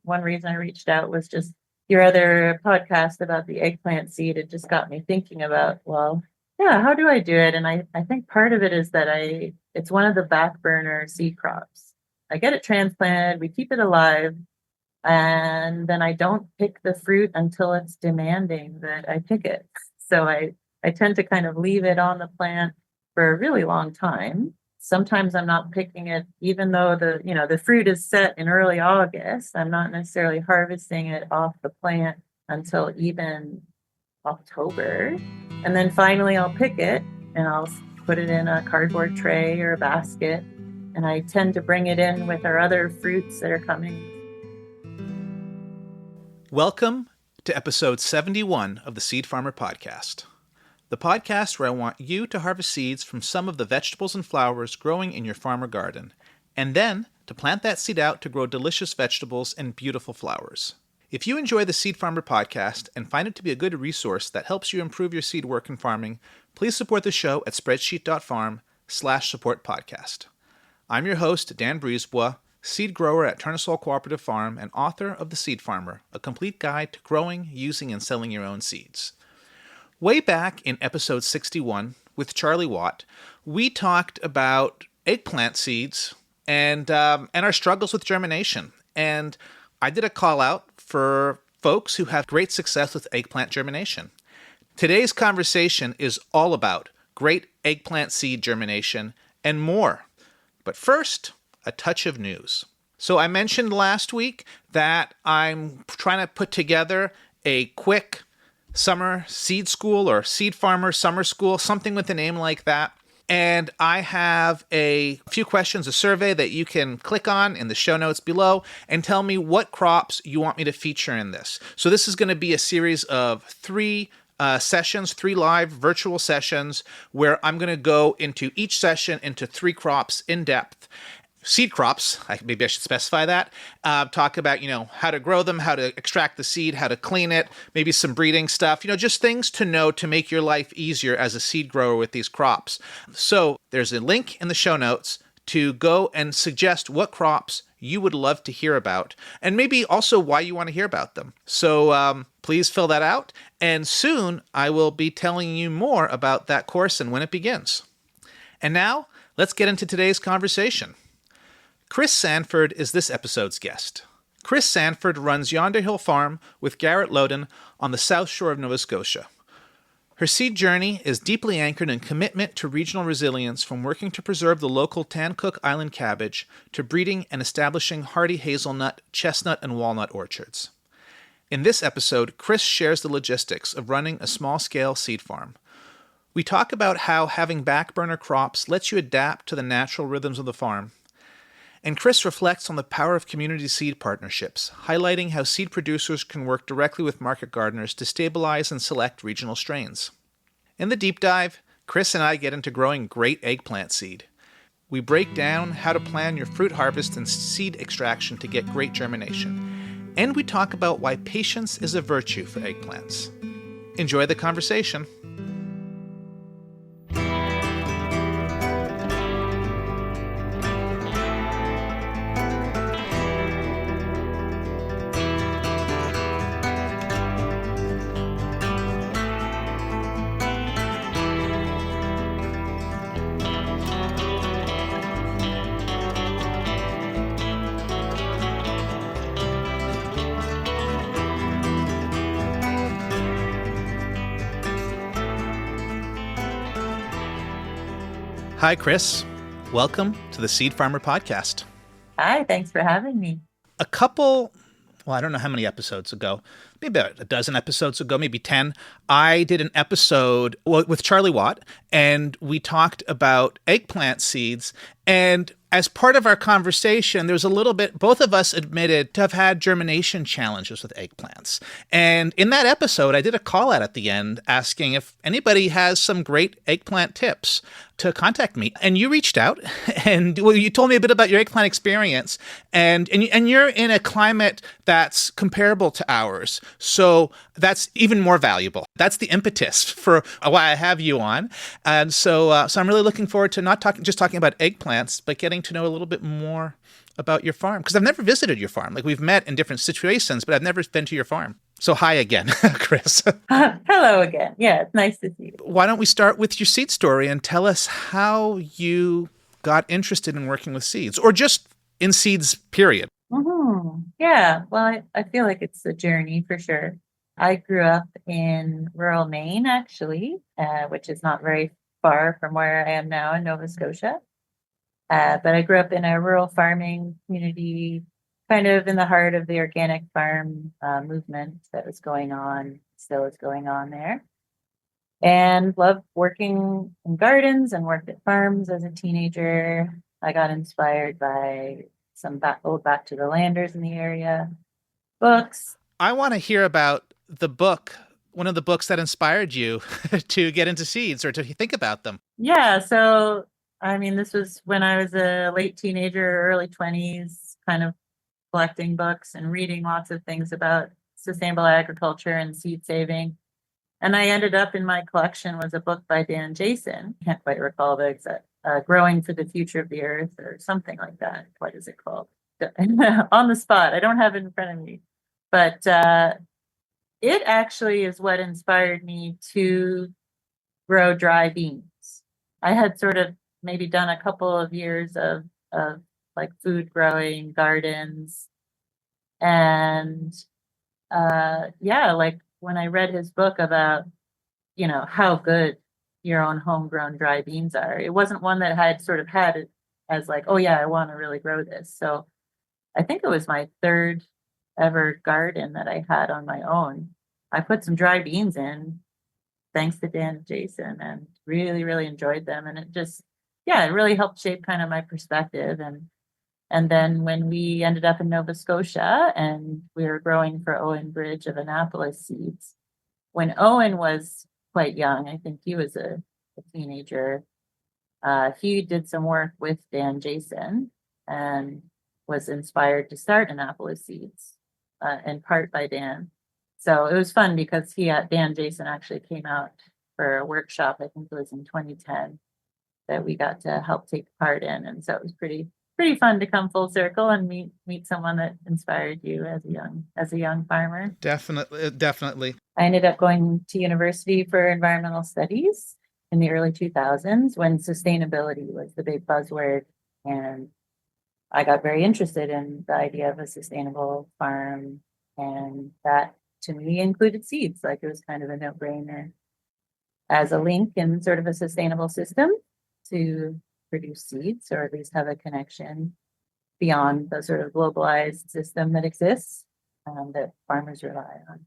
one reason I reached out was just your other podcast about the eggplant seed. It just got me thinking about, well, yeah, how do I do it? And I think part of it is that it's one of the backburner seed crops. I get it transplanted, we keep it alive, and then I don't pick the fruit until it's demanding that I pick it. So I tend to kind of leave it on the plant for a really long time. Sometimes I'm not picking it, even though the fruit is set in early August. I'm not necessarily harvesting it off the plant until even October. And then finally I'll pick it and I'll put it in a cardboard tray or a basket. And I tend to bring it in with our other fruits that are coming. Welcome to episode 71 of the Seed Farmer Podcast. The podcast where I want you to harvest seeds from some of the vegetables and flowers growing in your farm or garden, and then to plant that seed out to grow delicious vegetables and beautiful flowers. If you enjoy the Seed Farmer Podcast and find it to be a good resource that helps you improve your seed work and farming, please support the show at spreadsheet.farm/support-podcast. I'm your host, Dan Brisebois, seed grower at Turnasol Cooperative Farm and author of The Seed Farmer, a complete guide to growing, using, and selling your own seeds. Way back in episode 61 with Charlie Watt, we talked about eggplant seeds and our struggles with germination. And I did a call out for folks who have great success with eggplant germination. Today's conversation is all about great eggplant seed germination and more. But first, a touch of news. So I mentioned last week that I'm trying to put together a quick summer seed school or seed farmer summer school, something with a name like that. And I have a few questions, a survey that you can click on in the show notes below and tell me what crops you want me to feature in this. So this is going to be a series of three sessions, 3 live virtual sessions, where I'm going to go into each session into 3 crops in depth. Seed crops, maybe I should specify that, talk about, how to grow them, how to extract the seed, how to clean it, maybe some breeding stuff, just things to know to make your life easier as a seed grower with these crops. So there's a link in the show notes to go and suggest what crops you would love to hear about, and maybe also why you want to hear about them. So please fill that out, and soon I will be telling you more about that course and when it begins. And now, let's get into today's conversation. Chris Sanford is this episode's guest. Chris Sanford runs Yonder Hill Farm with Garrett Lauten on the south shore of Nova Scotia. Her seed journey is deeply anchored in commitment to regional resilience, from working to preserve the local Tancook Island Cabbage to breeding and establishing hardy hazelnut, chestnut, and walnut orchards. In this episode, Chris shares the logistics of running a small-scale seed farm. We talk about how having backburner crops lets you adapt to the natural rhythms of the farm. And Chris reflects on the power of community seed partnerships, highlighting how seed producers can work directly with market gardeners to stabilize and select regional strains. In the deep dive, Chris and I get into growing great eggplant seed. We break down how to plan your fruit harvest and seed extraction to get great germination. And we talk about why patience is a virtue for eggplants. Enjoy the conversation. Hi, Chris. Welcome to the Seed Farmer Podcast. Hi, thanks for having me. I don't know how many episodes ago, maybe about a dozen episodes ago, maybe 10, I did an episode with Charlie Watt, and we talked about eggplant seeds. And as part of our conversation, there was a little bit, both of us admitted to have had germination challenges with eggplants. And in that episode, I did a call out at the end asking if anybody has some great eggplant tips to contact me. And you reached out and you told me a bit about your eggplant experience. And you're in a climate that's comparable to ours. So that's even more valuable. That's the impetus for why I have you on. And so I'm really looking forward to not just talking about eggplants, but getting to know a little bit more about your farm? Because I've never visited your farm. Like, we've met in different situations, but I've never been to your farm. So hi again, Chris. Hello again. Yeah, it's nice to see you. Why don't we start with your seed story and tell us how you got interested in working with seeds, or just in seeds, period? Yeah, well, I feel like it's a journey for sure. I grew up in rural Maine, actually, which is not very far from where I am now in Nova Scotia. But I grew up in a rural farming community, kind of in the heart of the organic farm movement that was going on, still is going on there. And loved working in gardens and worked at farms as a teenager. I got inspired by some old Back to the Landers in the area books. I want to hear about the book, one of the books that inspired you to get into seeds or to think about them. Yeah, so I mean, this was when I was a late teenager, early 20s, kind of collecting books and reading lots of things about sustainable agriculture and seed saving. And I ended up in my collection was a book by Dan Jason. I can't quite recall the exact, Growing for the Future of the Earth or something like that. What is it called? On the spot. I don't have it in front of me. But it actually is what inspired me to grow dry beans. I had sort of maybe done a couple of years of like food growing gardens. And yeah, like when I read his book about, how good your own homegrown dry beans are, it wasn't one that I had sort of had it as like, oh yeah, I want to really grow this. So I think it was my third ever garden that I had on my own. I put some dry beans in, thanks to Dan and Jason, and really, really enjoyed them. And it just, yeah, it really helped shape kind of my perspective. And then when we ended up in Nova Scotia and we were growing for Owen Bridge of Annapolis seeds, when Owen was quite young, I think he was a teenager, he did some work with Dan Jason and was inspired to start Annapolis Seeds, in part by Dan. So it was fun because Dan Jason actually came out for a workshop, I think it was in 2010, that we got to help take part in. And so it was pretty fun to come full circle and meet someone that inspired you as a young farmer. Definitely. I ended up going to university for environmental studies in the early 2000s when sustainability was the big buzzword. And I got very interested in the idea of a sustainable farm. And that to me included seeds. Like it was kind of a no-brainer as a link in sort of a sustainable system to produce seeds, or at least have a connection beyond the sort of globalized system that exists that farmers rely on.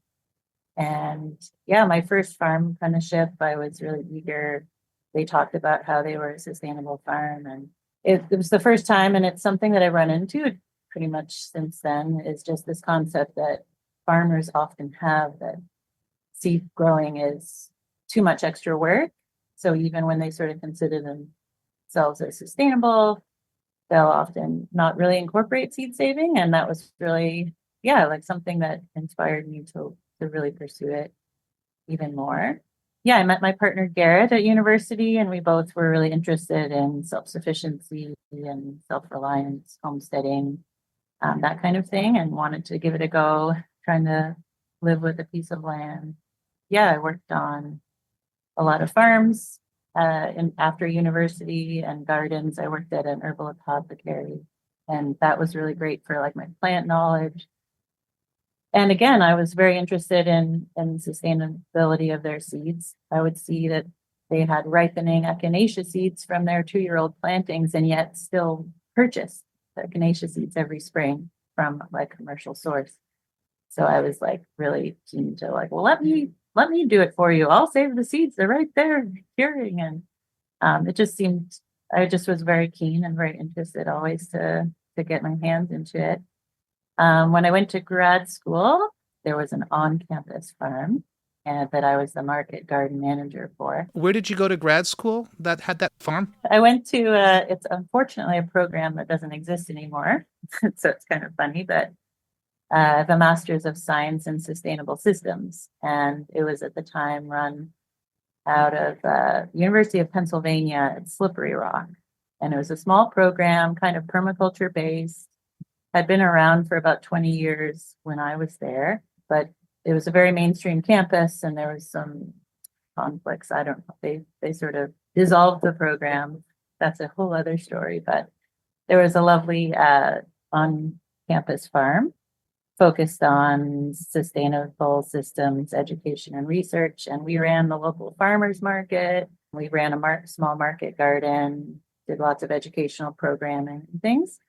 And yeah, my first farm apprenticeship, I was really eager. They talked about how they were a sustainable farm, and it was the first time, and it's something that I run into pretty much since then, is just this concept that farmers often have, that seed growing is too much extra work. So even when they sort of consider themselves as sustainable, they'll often not really incorporate seed saving. And that was really, yeah, like something that inspired me to really pursue it even more. Yeah, I met my partner Garrett at university, and we both were really interested in self-sufficiency and self-reliance, homesteading, that kind of thing, and wanted to give it a go, trying to live with a piece of land. Yeah, I worked on a lot of farms after university and gardens. I worked at an herbal apothecary, and that was really great for like my plant knowledge. And again, I was very interested in sustainability of their seeds. I would see that they had ripening echinacea seeds from their 2-year-old plantings, and yet still purchase the echinacea seeds every spring from like commercial source. So I was like really keen to like, well, let me do it for you. I'll save the seeds. They're right there curing. And it just seemed, I just was very keen and very interested always to get my hands into it. When I went to grad school, there was an on-campus farm that I was the market garden manager for. Where did you go to grad school that had that farm? I went to, it's unfortunately a program that doesn't exist anymore. So it's kind of funny, but I have a Master's of Science in Sustainable Systems. And it was at the time run out of University of Pennsylvania at Slippery Rock. And it was a small program, kind of permaculture based. had been around for about 20 years when I was there, but it was a very mainstream campus and there was some conflicts. I don't know. They sort of dissolved the program. That's a whole other story, but there was a lovely on-campus farm focused on sustainable systems, education, and research. And we ran the local farmers market. We ran a small market garden, did lots of educational programming and things.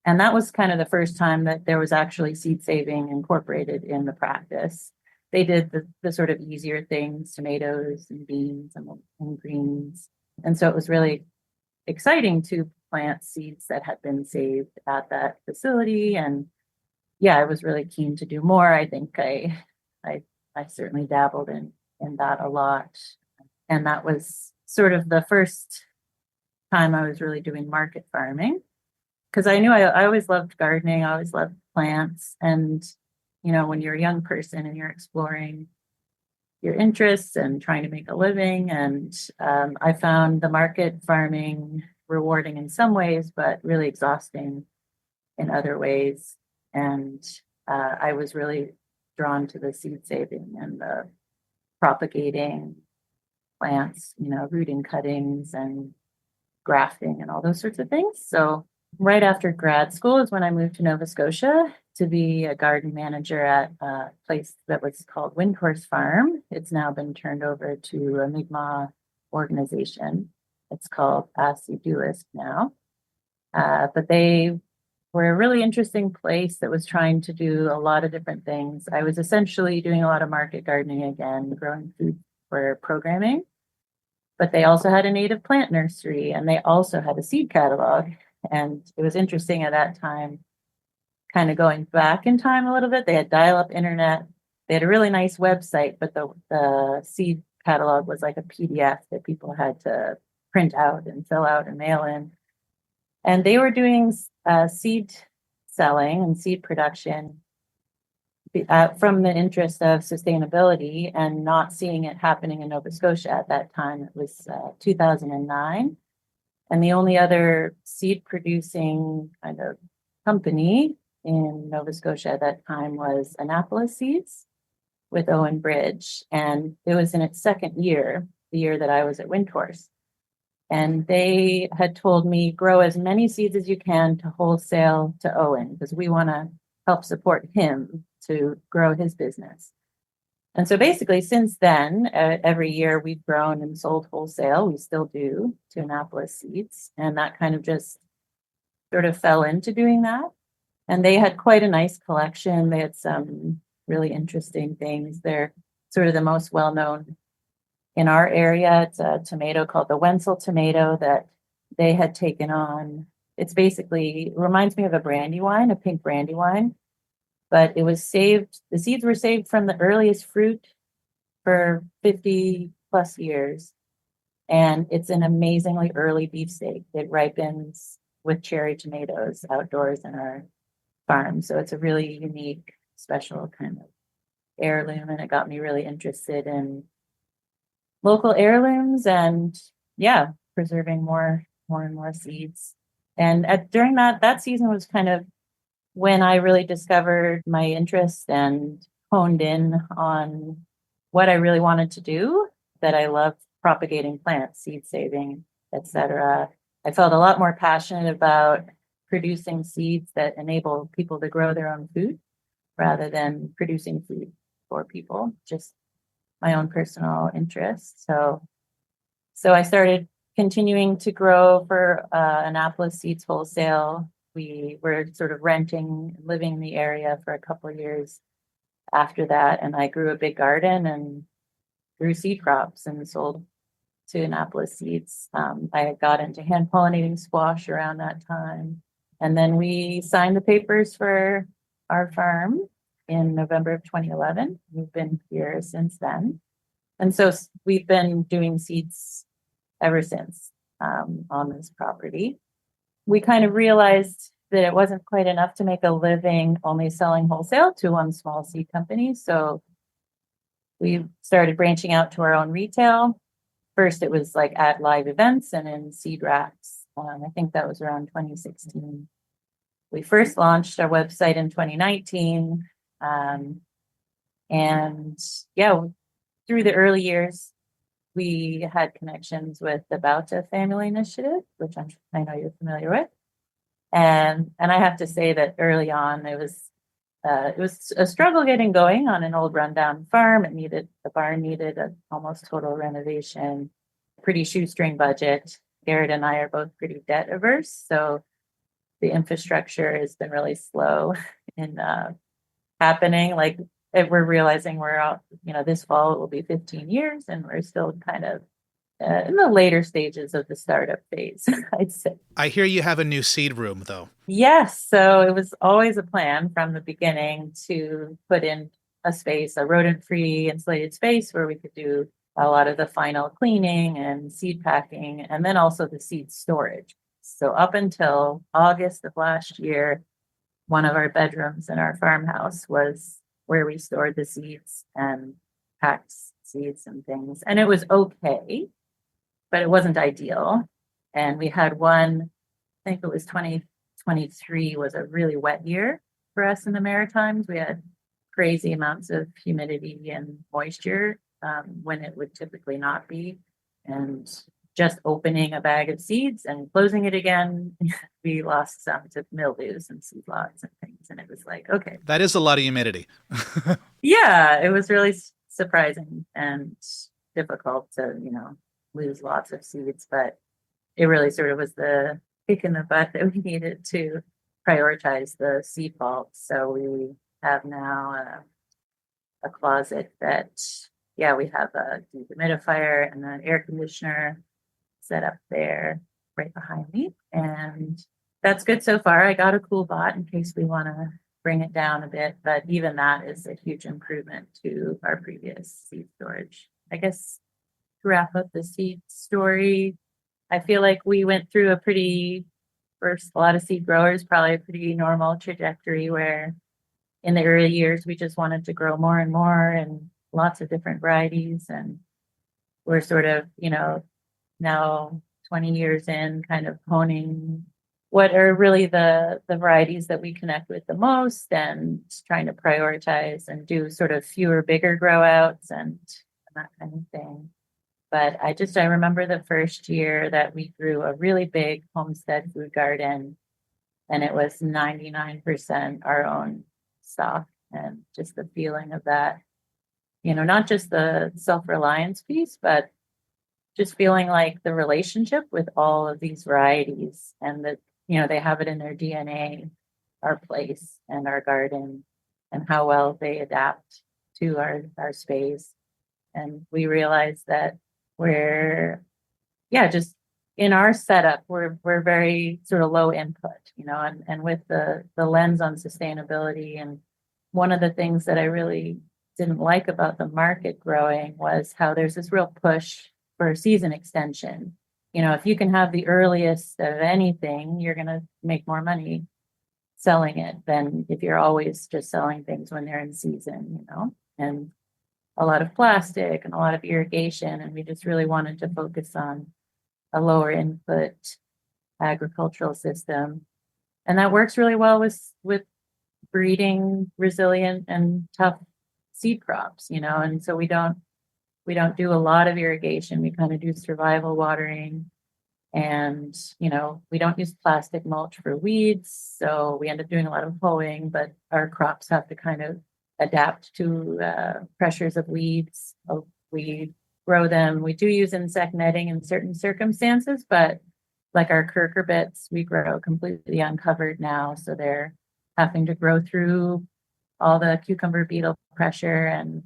And that was kind of the first time that there was actually seed saving incorporated in the practice. They did the sort of easier things, tomatoes and beans and greens. And so it was really exciting to plant seeds that had been saved at that facility. And yeah, I was really keen to do more. I think I certainly dabbled in that a lot. And that was sort of the first time I was really doing market farming. Because I knew I always loved gardening, I always loved plants. And, you know, when you're a young person and you're exploring your interests and trying to make a living, and I found the market farming rewarding in some ways, but really exhausting in other ways. And I was really drawn to the seed saving and the propagating plants, you know, rooting cuttings and grafting and all those sorts of things. So right after grad school is when I moved to Nova Scotia to be a garden manager at a place that was called Windhorse Farm. It's now been turned over to a Mi'kmaq organization. It's called Acidulist now. But they were a really interesting place that was trying to do a lot of different things. I was essentially doing a lot of market gardening again, growing food for programming. But they also had a native plant nursery and they also had a seed catalog. And it was interesting at that time, kind of going back in time a little bit. They had dial-up internet. They had a really nice website, but the seed catalog was like a PDF that people had to print out and fill out and mail in. And they were doing seed selling and seed production from the interest of sustainability and not seeing it happening in Nova Scotia at that time. It was 2009. And the only other seed producing kind of company in Nova Scotia at that time was Annapolis Seeds with Owen Bridge. And it was in its second year, the year that I was at Windhorse. And they had told me, grow as many seeds as you can to wholesale to Owen, because we want to help support him to grow his business. And so basically, since then, every year we've grown and sold wholesale. We still do to Annapolis Seeds. And that kind of just sort of fell into doing that. And they had quite a nice collection. They had some really interesting things. They're sort of the most well-known in our area. It's a tomato called the Wenzel tomato that they had taken on. It's basically, reminds me of a brandy wine, a pink brandy wine. But it was saved, the seeds were saved from the earliest fruit for 50 plus years. And it's an amazingly early beefsteak. It ripens with cherry tomatoes outdoors in our farm. So it's a really unique, special kind of heirloom. And it got me really interested in local heirlooms and preserving more and more seeds. And during that season was kind of when I really discovered my interest and honed in on what I really wanted to do, that I loved propagating plants, seed saving, etc. I felt a lot more passionate about producing seeds that enable people to grow their own food rather than producing food for people, just my own personal interest. So I started continuing to grow for Annapolis Seeds Wholesale. We were sort of renting, living in the area for a couple of years after that. And I grew a big garden and grew seed crops and sold to Annapolis Seeds. I got into hand pollinating squash around that time. And then we signed the papers for our farm in November of 2011. We've been here since then. And so we've been doing seeds ever since on this property. We kind of realized that it wasn't quite enough to make a living only selling wholesale to one small seed company. So we started branching out to our own retail. First, it was like at live events and in seed racks. I think that was around 2016. we first launched our website in 2019. And yeah, through the early years, we had connections with the Bauta Family Initiative, which I know you're familiar with. And I have to say that early on, it was a struggle getting going on an old rundown farm. The barn needed an almost total renovation, pretty shoestring budget. Garrett and I are both pretty debt averse, so the infrastructure has been really slow in happening. Like if we're realizing we're out, this fall it will be 15 years, and we're still kind of in the later stages of the startup phase, I'd say. I hear you have a new seed room, though. Yes. So it was always a plan from the beginning to put in a rodent-free insulated space where we could do a lot of the final cleaning and seed packing, and then also the seed storage. So up until August of last year, one of our bedrooms in our farmhouse was where we stored the seeds and packed seeds and things. And it was okay, but it wasn't ideal. And we had I think it was 2023 was a really wet year for us in the Maritimes. We had crazy amounts of humidity and moisture when it would typically not be. And just opening a bag of seeds and closing it again, we lost some to mildews and seed lots and things. And it was like, okay. That is a lot of humidity. Yeah, it was really surprising and difficult to, lose lots of seeds, but it really sort of was the kick in the butt that we needed to prioritize the seed vault. So we have now a closet that, we have a dehumidifier and an air conditioner set up there right behind me. And that's good so far. I got a cool bot in case we want to bring it down a bit, but even that is a huge improvement to our previous seed storage. I guess to wrap up the seed story, I feel like we went through a lot of seed growers, probably a pretty normal trajectory where in the early years, we just wanted to grow more and more and lots of different varieties. And we're sort of, now 20 years in, kind of honing what are really the varieties that we connect with the most and trying to prioritize and do sort of fewer, bigger grow outs and that kind of thing. But I remember the first year that we grew a really big homestead food garden, and it was 99% our own stock, and just the feeling of that, not just the self-reliance piece, but just feeling like the relationship with all of these varieties and that, they have it in their DNA, our place and our garden, and how well they adapt to our space. And we realized that just in our setup, we're very sort of low input, and with the lens on sustainability. And one of the things that I really didn't like about the market growing was how there's this real push for season extension. If you can have the earliest of anything, you're going to make more money selling it than if you're always just selling things when they're in season, and a lot of plastic and a lot of irrigation. And we just really wanted to focus on a lower input agricultural system. And that works really well with breeding resilient and tough seed crops, and so we don't do a lot of irrigation. We kind of do survival watering, and we don't use plastic mulch for weeds, so we end up doing a lot of hoeing, but our crops have to kind of adapt to pressures of weeds. We grow them. We do use insect netting in certain circumstances, but like our cucurbits, we grow completely uncovered now, so they're having to grow through all the cucumber beetle pressure and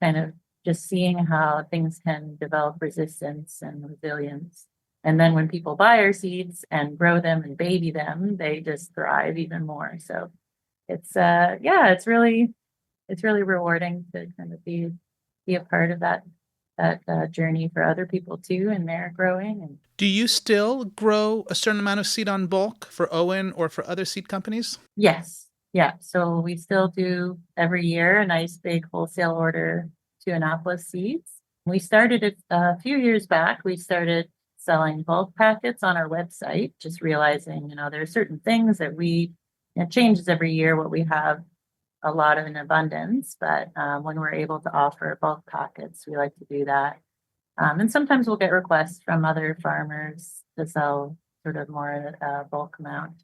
kind of just seeing how things can develop resistance and resilience. And then when people buy our seeds and grow them and baby them, they just thrive even more. So it's really rewarding to kind of be a part of that journey for other people too, and their growing. And do you still grow a certain amount of seed on bulk for Owen or for other seed companies? Yes. Yeah. So we still do every year a nice big wholesale order to Annapolis Seeds. We started it a few years back. We started selling bulk packets on our website, just realizing, there are certain things that we it changes every year what we have a lot of in abundance, but when we're able to offer bulk packets, we like to do that. And sometimes we'll get requests from other farmers to sell sort of more bulk amount,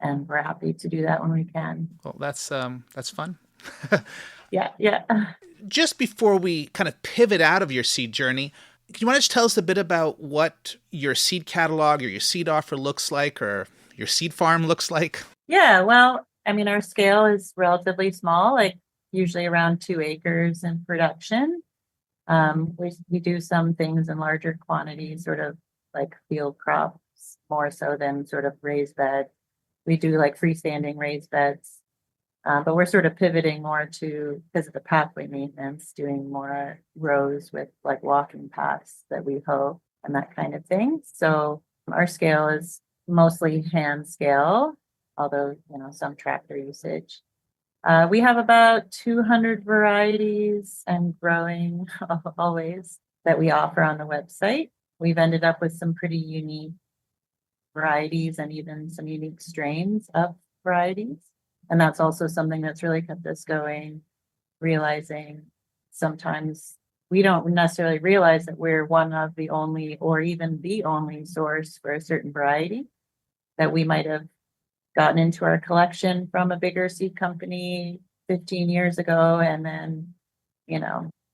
and we're happy to do that when we can. Well, that's fun. Yeah, yeah. Just before we kind of pivot out of your seed journey, can you want to just tell us a bit about what your seed catalog or your seed offer looks like, or your seed farm looks like? Yeah, well, I mean, our scale is relatively small, like usually around 2 acres in production. We do some things in larger quantities, sort of like field crops, more so than sort of raised bed. We do like freestanding raised beds, but we're sort of pivoting more to, because of the pathway maintenance, doing more rows with like walking paths that we hoe and that kind of thing. So our scale is mostly hand scale, although, some tractor usage. We have about 200 varieties and growing always that we offer on the website. We've ended up with some pretty unique varieties and even some unique strains of varieties. And that's also something that's really kept us going, realizing sometimes we don't necessarily realize that we're one of the only, or even the only source for a certain variety, that we might have gotten into our collection from a bigger seed company 15 years ago. And then,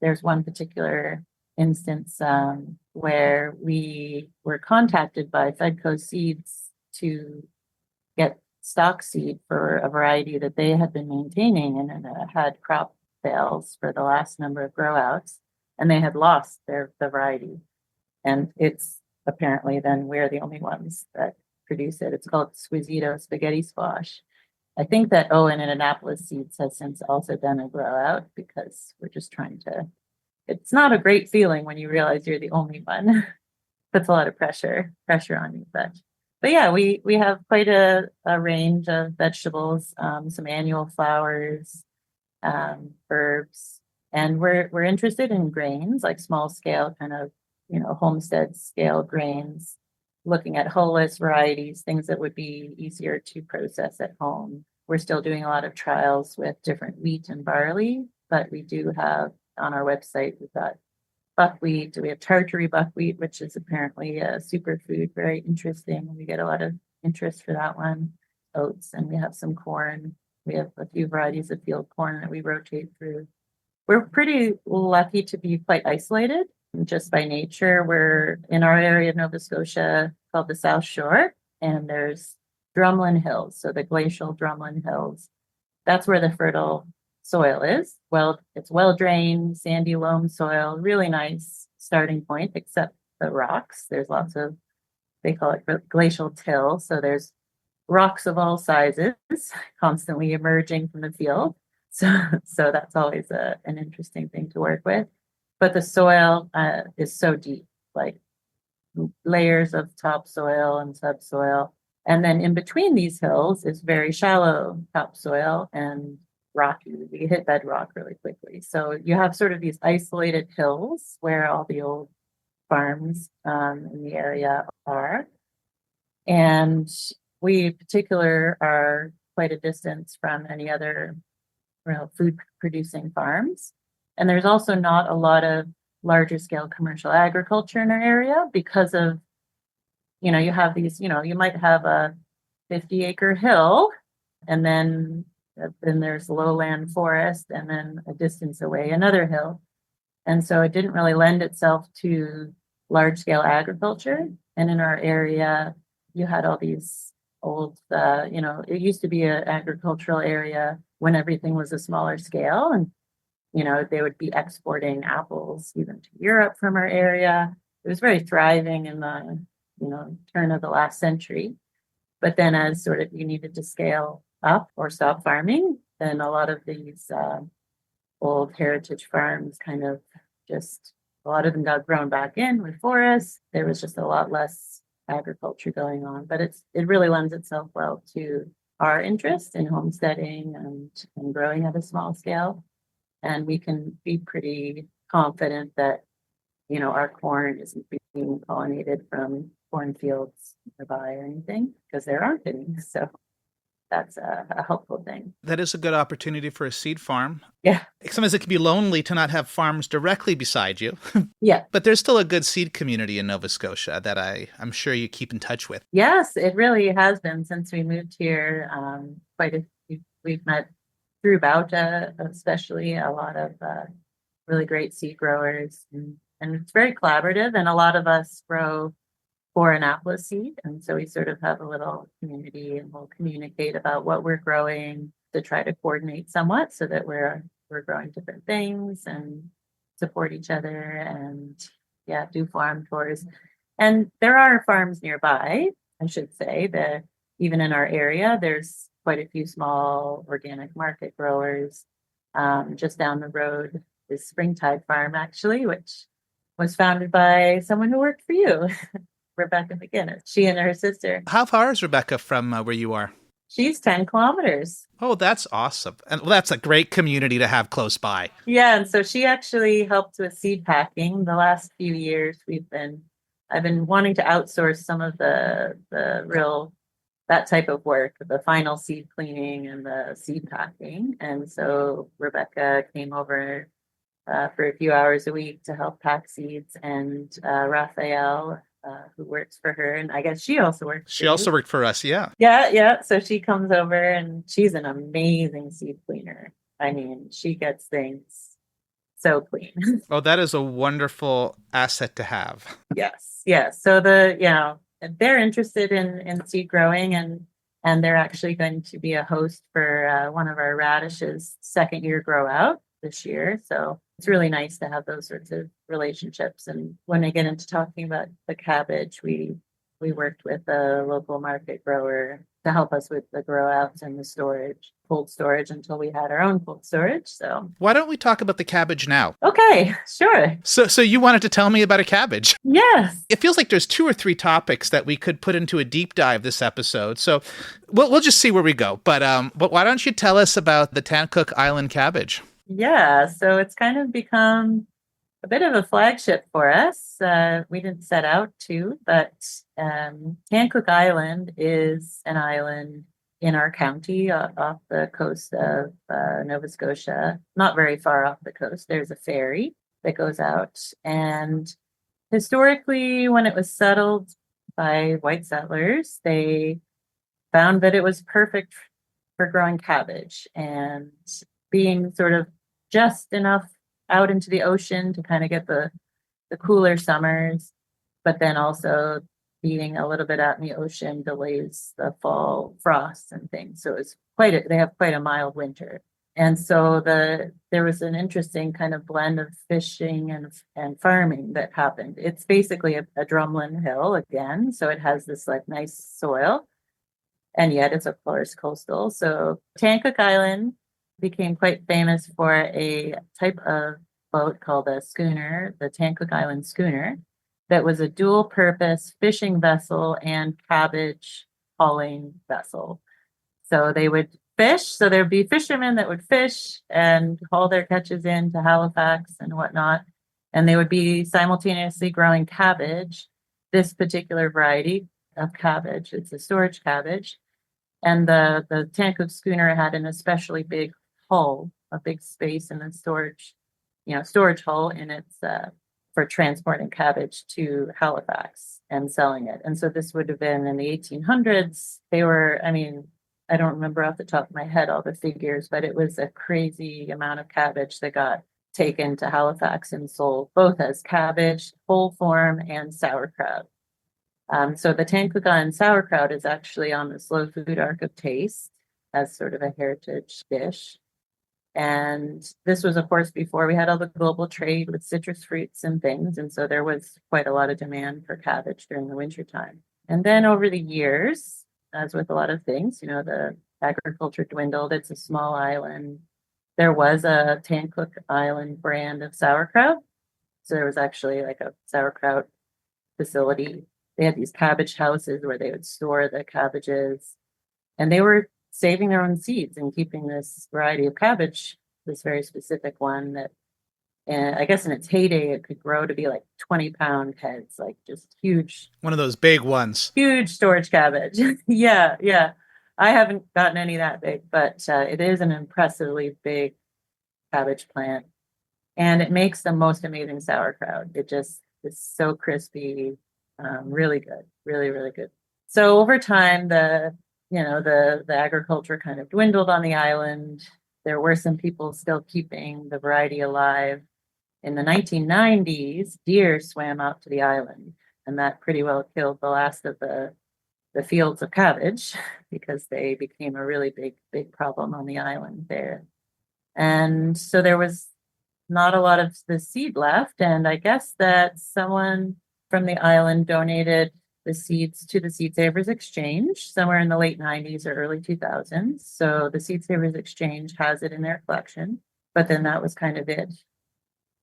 there's one particular instance where we were contacted by Fedco Seeds to get stock seed for a variety that they had been maintaining, and it had crop fails for the last number of grow outs, and they had lost the variety. And it's apparently then we're the only ones that produce it. It's called Squisito spaghetti squash. I think that Owen and Annapolis Seeds has since also done a grow out, because we're just trying to, it's not a great feeling when you realize you're the only one. Puts a lot of pressure on you. But yeah, we have quite a range of vegetables, some annual flowers, herbs, and we're interested in grains, like small scale kind of, homestead scale grains, looking at hull-less varieties, things that would be easier to process at home. We're still doing a lot of trials with different wheat and barley, but we do have on our website, we've got buckwheat. We have Tartary buckwheat, which is apparently a superfood, very interesting. We get a lot of interest for that one. Oats, and we have some corn. We have a few varieties of field corn that we rotate through. We're pretty lucky to be quite isolated just by nature. We're in our area of Nova Scotia called the South Shore, and there's Drumlin Hills, so the glacial Drumlin Hills. That's where the fertile soil is. Well, it's well drained, sandy loam soil, really nice starting point, except the rocks. There's lots of, they call it glacial till. So there's rocks of all sizes constantly emerging from the field. So that's always an interesting thing to work with. But the soil is so deep, like layers of topsoil and subsoil. And then in between these hills is very shallow topsoil and rocky. You hit bedrock really quickly. So you have sort of these isolated hills where all the old farms in the area are. And we in particular are quite a distance from any other food producing farms. And there's also not a lot of larger scale commercial agriculture in our area because of, you have these, you might have a 50-acre hill, and then there's lowland forest, and then a distance away another hill. And so it didn't really lend itself to large scale agriculture. And in our area, you had all these old, it used to be an agricultural area when everything was a smaller scale. And, they would be exporting apples even to Europe from our area. It was very thriving in the, turn of the last century. But then as sort of you needed to scale up or stop farming, then a lot of these old heritage farms kind of just, a lot of them got grown back in with forests. There was just a lot less agriculture going on, but it really lends itself well to our interest in homesteading and growing at a small scale. And we can be pretty confident that, our corn isn't being pollinated from cornfields nearby or anything, because there aren't any. So that's a helpful thing. That is a good opportunity for a seed farm. Yeah. Sometimes it can be lonely to not have farms directly beside you, Yeah. but there's still a good seed community in Nova Scotia that I'm sure you keep in touch with. Yes, it really has been since we moved here. We've met through Bauta, especially a lot of really great seed growers, and it's very collaborative. And a lot of us grow for Annapolis seed, and so we sort of have a little community, and we'll communicate about what we're growing to try to coordinate somewhat, so that we're growing different things and support each other, and yeah, do farm tours. And there are farms nearby, I should say, that even in our area, there's quite a few small organic market growers. Just down the road is Springtide Farm, actually, which was founded by someone who worked for you, Rebecca McGinnis. She and her sister. How far is Rebecca from where you are? She's 10 kilometers. Oh, that's awesome. And that's a great community to have close by. Yeah, and so she actually helped with seed packing. The last few years I've been wanting to outsource some of the real that type of work, the final seed cleaning and the seed packing. And so Rebecca came over for a few hours a week to help pack seeds, and Raphael, who works for her, and I guess she also works. She also worked for us, yeah. Yeah. So she comes over, and she's an amazing seed cleaner. I mean, she gets things so clean. Oh, that is a wonderful asset to have. Yes. So they're interested in seed growing, and they're actually going to be a host for one of our radishes second year grow out this year. So it's really nice to have those sorts of relationships. And when I get into talking about the cabbage, we worked with a local market grower to help us with the grow outs and the storage, cold storage, until we had our own cold storage. So why don't we talk about the cabbage now? Okay, sure. So you wanted to tell me about a cabbage? Yes. It feels like there's 2 or 3 topics that we could put into a deep dive this episode. So we'll just see where we go. But why don't you tell us about the Tancook Island Cabbage? Yeah, so it's kind of become a bit of a flagship for us. We didn't set out to, but Tancook Island is an island in our county off the coast of Nova Scotia, not very far off the coast. There's a ferry that goes out. And historically, when it was settled by white settlers, they found that it was perfect for growing cabbage, and being sort of just enough out into the ocean to kind of get the cooler summers, but then also being a little bit out in the ocean delays the fall frosts and things. So it's they have quite a mild winter. And so there was an interesting kind of blend of fishing and farming that happened. It's basically a drumlin hill again. So it has this like nice soil, and yet it's of course coastal. So Tancook Island became quite famous for a type of boat called a schooner, the Tancook Island schooner, that was a dual purpose fishing vessel and cabbage hauling vessel. So they would fish. So there'd be fishermen that would fish and haul their catches into Halifax and whatnot. And they would be simultaneously growing cabbage, this particular variety of cabbage. It's a storage cabbage. And the Tancook schooner had an especially big hull, a big space in the storage hull in its for transporting cabbage to Halifax and selling it. And so this would have been in the 1800s. They were, I don't remember off the top of my head all the figures, but it was a crazy amount of cabbage that got taken to Halifax and sold both as cabbage, whole form, and sauerkraut. So the Tancook Island sauerkraut is actually on the Slow Food Arc of Taste as sort of a heritage dish. And this was, of course, before we had all the global trade with citrus fruits and things. And so there was quite a lot of demand for cabbage during the wintertime. And then over the years, as with a lot of things, the agriculture dwindled. It's a small island. There was a Tancook Island brand of sauerkraut. So there was actually like a sauerkraut facility. They had these cabbage houses where they would store the cabbages, and they were saving their own seeds and keeping this variety of cabbage, this very specific one that, and I guess in its heyday, it could grow to be like 20-pound heads, like just huge. One of those big ones. Huge storage cabbage. Yeah. I haven't gotten any that big, but it is an impressively big cabbage plant. And it makes the most amazing sauerkraut. It just is so crispy, really good, really, really good. So over time, the agriculture kind of dwindled on the island. There were some people still keeping the variety alive. In the 1990s, deer swam out to the island, and that pretty well killed the last of the fields of cabbage because they became a really big problem on the island there. And so there was not a lot of the seed left. And I guess that someone from the island donated the seeds to the Seed Savers Exchange somewhere in the late 90s or early 2000s. So the Seed Savers Exchange has it in their collection, but then that was kind of it.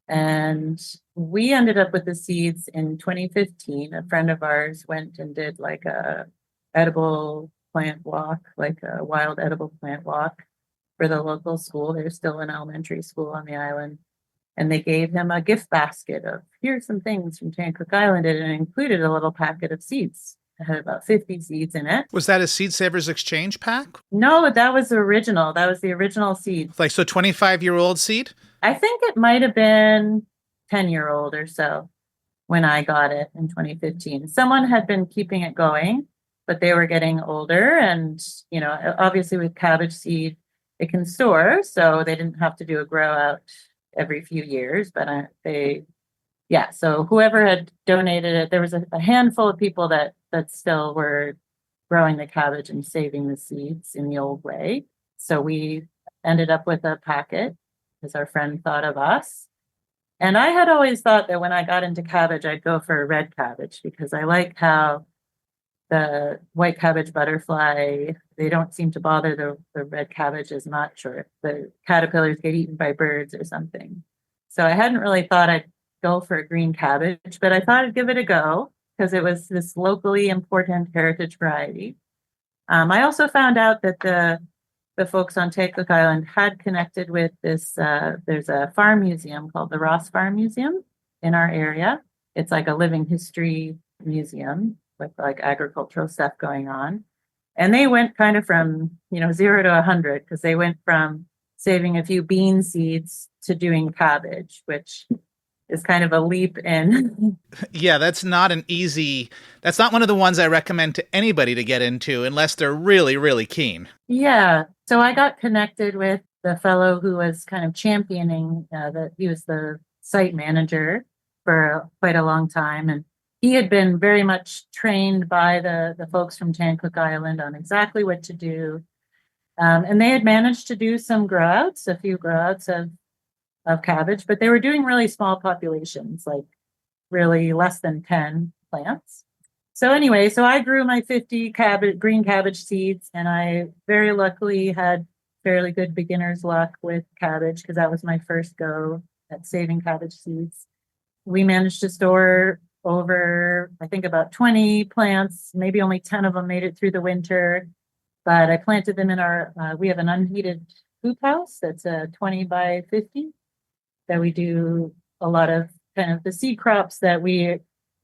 And we ended up with the seeds in 2015. A friend of ours went and did like a edible plant walk, like a wild edible plant walk for the local school. There's still an elementary school on the island. And they gave him a gift basket of, here's some things from Tancook Island. And it included a little packet of seeds. It had about 50 seeds in it. Was that a Seed Savers Exchange pack? No, that was the original. That was the original seed. Like, so 25-year-old seed? I think it might have been 10-year-old or so when I got it in 2015. Someone had been keeping it going, but they were getting older. And, obviously with cabbage seed, it can store. So they didn't have to do a grow out every few years, but so whoever had donated it, there was a handful of people that still were growing the cabbage and saving the seeds in the old way. So we ended up with a packet because our friend thought of us. And I had always thought that when I got into cabbage, I'd go for a red cabbage because I like how the white cabbage butterfly, they don't seem to bother the red cabbage as much, or the caterpillars get eaten by birds or something. So I hadn't really thought I'd go for a green cabbage, but I thought I'd give it a go because it was this locally important heritage variety. I also found out that the folks on Tancook Island had connected with this, there's a farm museum called the Ross Farm Museum in our area. It's like a living history museum with like agricultural stuff going on. And they went kind of from, 0 to 100 because they went from saving a few bean seeds to doing cabbage, which is kind of a leap in. Yeah, that's not one of the ones I recommend to anybody to get into unless they're really, really keen. Yeah. So I got connected with the fellow who was kind of championing he was the site manager for quite a long time. And he had been very much trained by the folks from Tancook Island on exactly what to do. And they had managed to do some a few grow outs of cabbage, but they were doing really small populations, like really less than 10 plants. So anyway, I grew my 50 green cabbage seeds, and I very luckily had fairly good beginner's luck with cabbage because that was my first go at saving cabbage seeds. We managed to store over, I think, about 20 plants. Maybe only 10 of them made it through the winter, but I planted them in we have an unheated hoop house that's a 20 by 50 that we do a lot of kind of the seed crops that we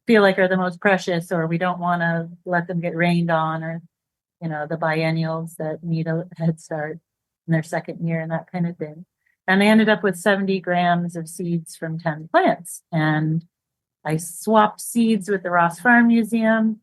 feel like are the most precious, or we don't want to let them get rained on, or, the biennials that need a head start in their second year and that kind of thing. And I ended up with 70 grams of seeds from 10 plants. And I swapped seeds with the Ross Farm Museum.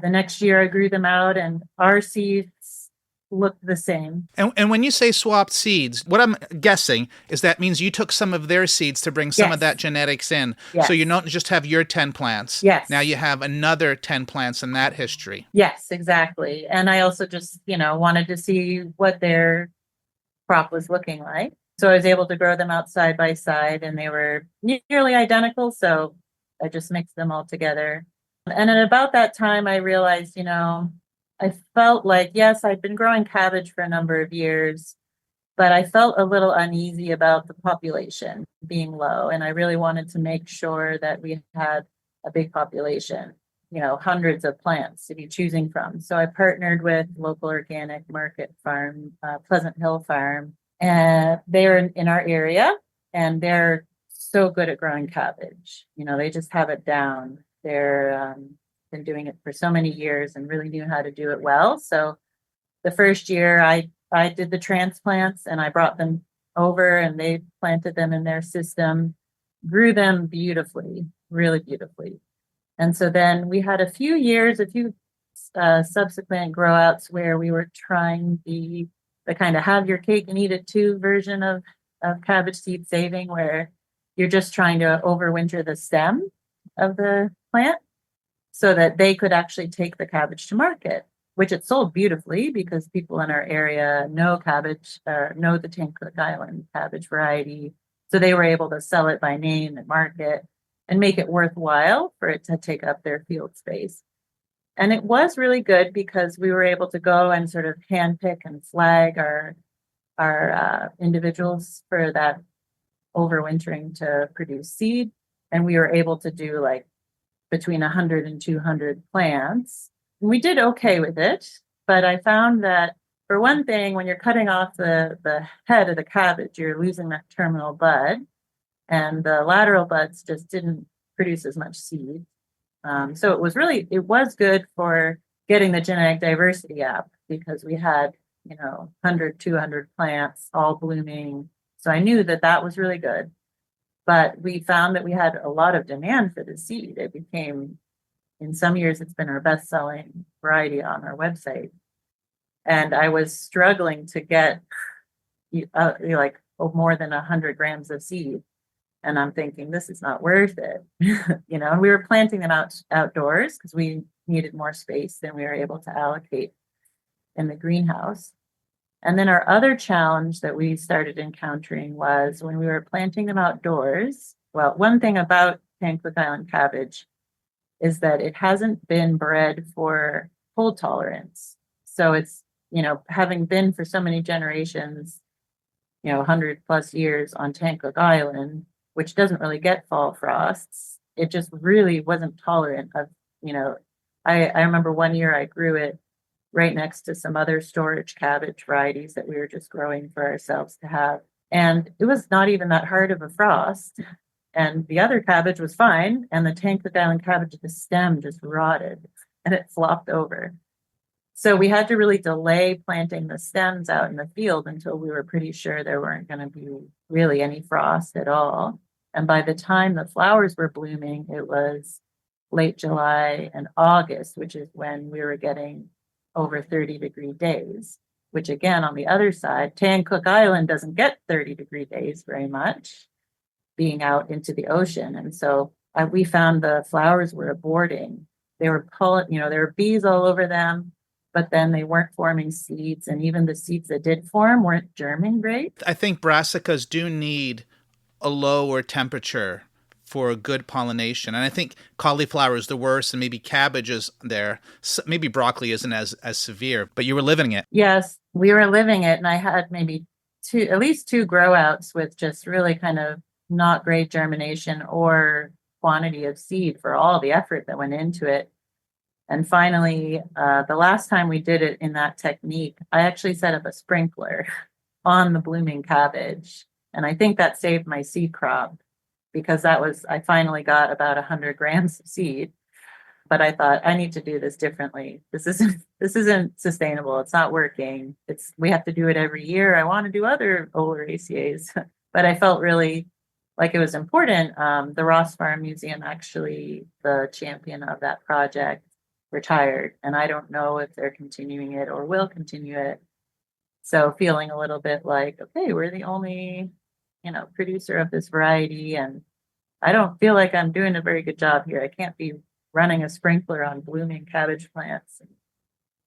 The next year I grew them out, and our seeds looked the same. And when you say swapped seeds, what I'm guessing is that means you took some of their seeds to bring some of that genetics in. Yes. So you don't just have your 10 plants. Yes. Now you have another 10 plants in that history. Yes, exactly. And I also just, wanted to see what their crop was looking like. So I was able to grow them out side by side, and they were nearly identical. So I just mixed them all together. And at about that time, I realized, I felt like, yes, I'd been growing cabbage for a number of years, but I felt a little uneasy about the population being low. And I really wanted to make sure that we had a big population, hundreds of plants to be choosing from. So I partnered with local organic market farm, Pleasant Hill Farm, and they're in our area, and they're so good at growing cabbage. They just have it down. They're been doing it for so many years and really knew how to do it well. So the first year I did the transplants and I brought them over and they planted them in their system, grew them beautifully, really beautifully. And so then we had a few subsequent grow outs where we were trying the kind of have your cake and eat it too version of cabbage seed saving, where you're just trying to overwinter the stem of the plant so that they could actually take the cabbage to market, which it sold beautifully because people in our area know cabbage or know the Tancook Island cabbage variety. So they were able to sell it by name and market and make it worthwhile for it to take up their field space. And it was really good because we were able to go and sort of handpick and flag our individuals for that overwintering to produce seed. And we were able to do like between 100 and 200 plants. And we did okay with it, but I found that for one thing, when you're cutting off the head of the cabbage, you're losing that terminal bud, and the lateral buds just didn't produce as much seed. So it was good for getting the genetic diversity up because we had, 100, 200 plants all blooming. So I knew that was really good. But we found that we had a lot of demand for the seed. It became, in some years, it's been our best selling variety on our website. And I was struggling to get more than 100 grams of seed. And I'm thinking, this is not worth it. And we were planting them outdoors because we needed more space than we were able to allocate in the greenhouse. And then our other challenge that we started encountering was when we were planting them outdoors. Well, one thing about Tancook Island cabbage is that it hasn't been bred for cold tolerance. So it's, having been for so many generations, 100 plus years on Tancook Island, which doesn't really get fall frosts, it just really wasn't tolerant of, I remember one year I grew it right next to some other storage cabbage varieties that we were just growing for ourselves to have. And it was not even that hard of a frost. And the other cabbage was fine. And the Tancook Island cabbage, the stem just rotted and it flopped over. So we had to really delay planting the stems out in the field until we were pretty sure there weren't going to be really any frost at all. And by the time the flowers were blooming, it was late July and August, which is when we were getting over 30-degree days, which again, on the other side, Tancook Island doesn't get 30-degree days very much, being out into the ocean. And so we found the flowers were aborting. They were there were bees all over them, but then they weren't forming seeds. And even the seeds that did form weren't germing great. I think brassicas do need a lower temperature for a good pollination. And I think cauliflower is the worst, and maybe cabbage is there. Maybe broccoli isn't as severe, but you were living it. Yes, we were living it. And I had maybe at least two grow outs with just really kind of not great germination or quantity of seed for all the effort that went into it. And finally, the last time we did it in that technique, I actually set up a sprinkler on the blooming cabbage. And I think that saved my seed crop because I finally got about 100 grams of seed. But I thought, I need to do this differently. This isn't sustainable. It's not working. We have to do it every year. I want to do other Oleraceae. But I felt really like it was important. The Ross Farm Museum, actually, the champion of that project, retired. And I don't know if they're continuing it or will continue it. So feeling a little bit like, okay, we're the only, producer of this variety. And I don't feel like I'm doing a very good job here. I can't be running a sprinkler on blooming cabbage plants in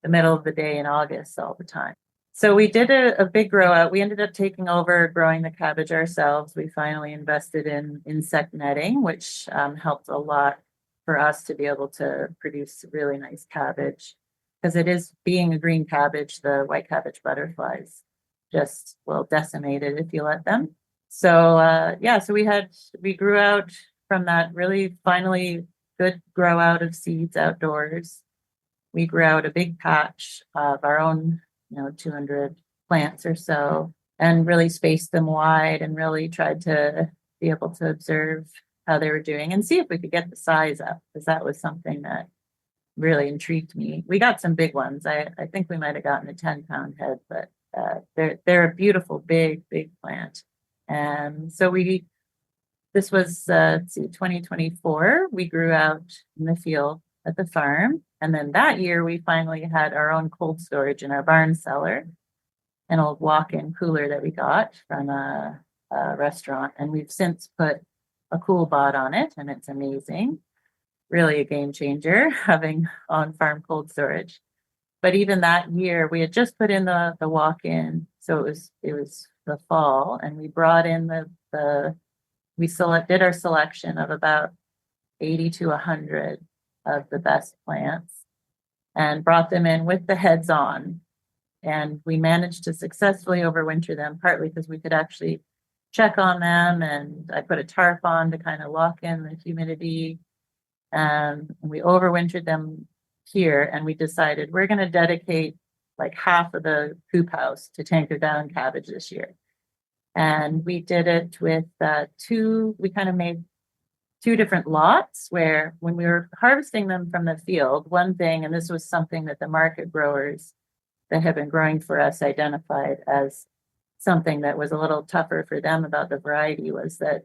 the middle of the day in August all the time. So we did a big grow out. We ended up taking over growing the cabbage ourselves. We finally invested in insect netting, which helped a lot for us to be able to produce really nice cabbage. Because it is, being a green cabbage, the white cabbage butterflies just will decimate it if you let them. So so we grew out from that really finally good grow out of seeds outdoors. We grew out a big patch of our own, 200 plants or so, and really spaced them wide and really tried to be able to observe how they were doing and see if we could get the size up, because that was something that really intrigued me. We got some big ones. I think we might have gotten a 10-pound head, but they're a beautiful, big plant. And so this was, let's see, 2024. We grew out in the field at the farm. And then that year, we finally had our own cold storage in our barn cellar, an old walk-in cooler that we got from a restaurant. And we've since put a cool bot on it, and it's amazing. Really a game changer having on-farm cold storage. But even that year, we had just put in the walk-in, so it was the fall, and we brought in we did our selection of about 80 to 100 of the best plants and brought them in with the heads on. And we managed to successfully overwinter them, partly because we could actually check on them, and I put a tarp on to kind of lock in the humidity. And we overwintered them here, and we decided we're going to dedicate like half of the hoop house to Tancook Island cabbage this year. And we did it with we kind of made two different lots where when we were harvesting them from the field, one thing, and this was something that the market growers that have been growing for us identified as something that was a little tougher for them about the variety, was that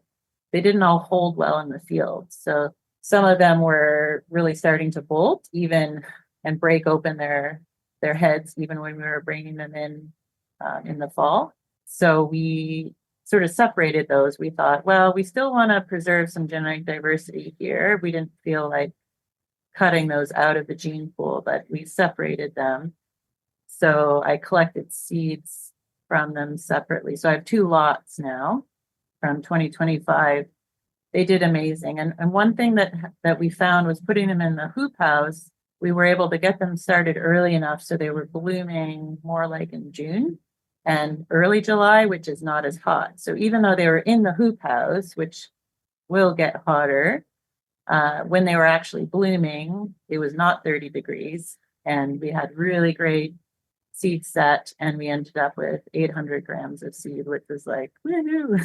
they didn't all hold well in the field. So some of them were really starting to bolt even and break open their heads even when we were bringing them in the fall. So we sort of separated those. We thought, well, we still want to preserve some genetic diversity here. We didn't feel like cutting those out of the gene pool, but we separated them. So I collected seeds from them separately. So I have two lots now from 2025. They did amazing. And one thing that we found was putting them in the hoop house, we were able to get them started early enough so they were blooming more like in June and early July, which is not as hot. So even though they were in the hoop house, which will get hotter, when they were actually blooming, it was not 30 degrees. And we had really great seed set, and we ended up with 800 grams of seed, which was like, woohoo,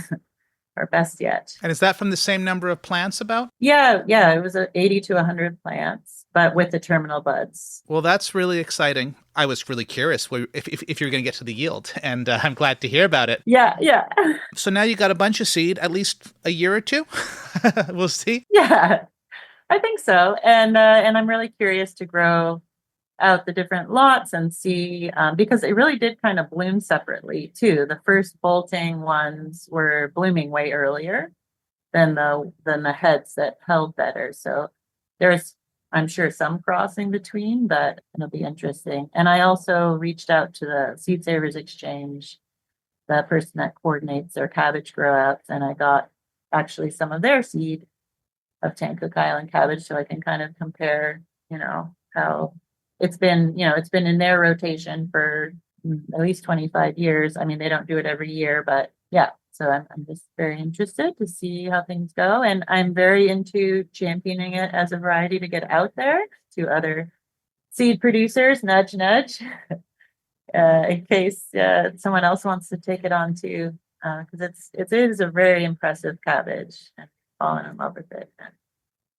our best yet. And is that from the same number of plants about? Yeah, it was 80 to 100 plants, but with the terminal buds. Well, that's really exciting. I was really curious if you're going to get to the yield, and I'm glad to hear about it. Yeah. So now you got a bunch of seed, at least a year or two. We'll see. Yeah, I think so. And I'm really curious to grow out the different lots and see, because it really did kind of bloom separately too. The first bolting ones were blooming way earlier than the heads that held better. So there's, I'm sure, some crossing between, but it'll be interesting. And I also reached out to the Seed Savers Exchange, the person that coordinates their cabbage grow outs, and I got actually some of their seed of Tancook Island cabbage, so I can kind of compare, how it's been in their rotation for at least 25 years. I mean, they don't do it every year, but yeah. So I'm just very interested to see how things go. And I'm very into championing it as a variety to get out there to other seed producers, nudge, nudge, in case someone else wants to take it on too. Because it is a very impressive cabbage, and fallen in love with it.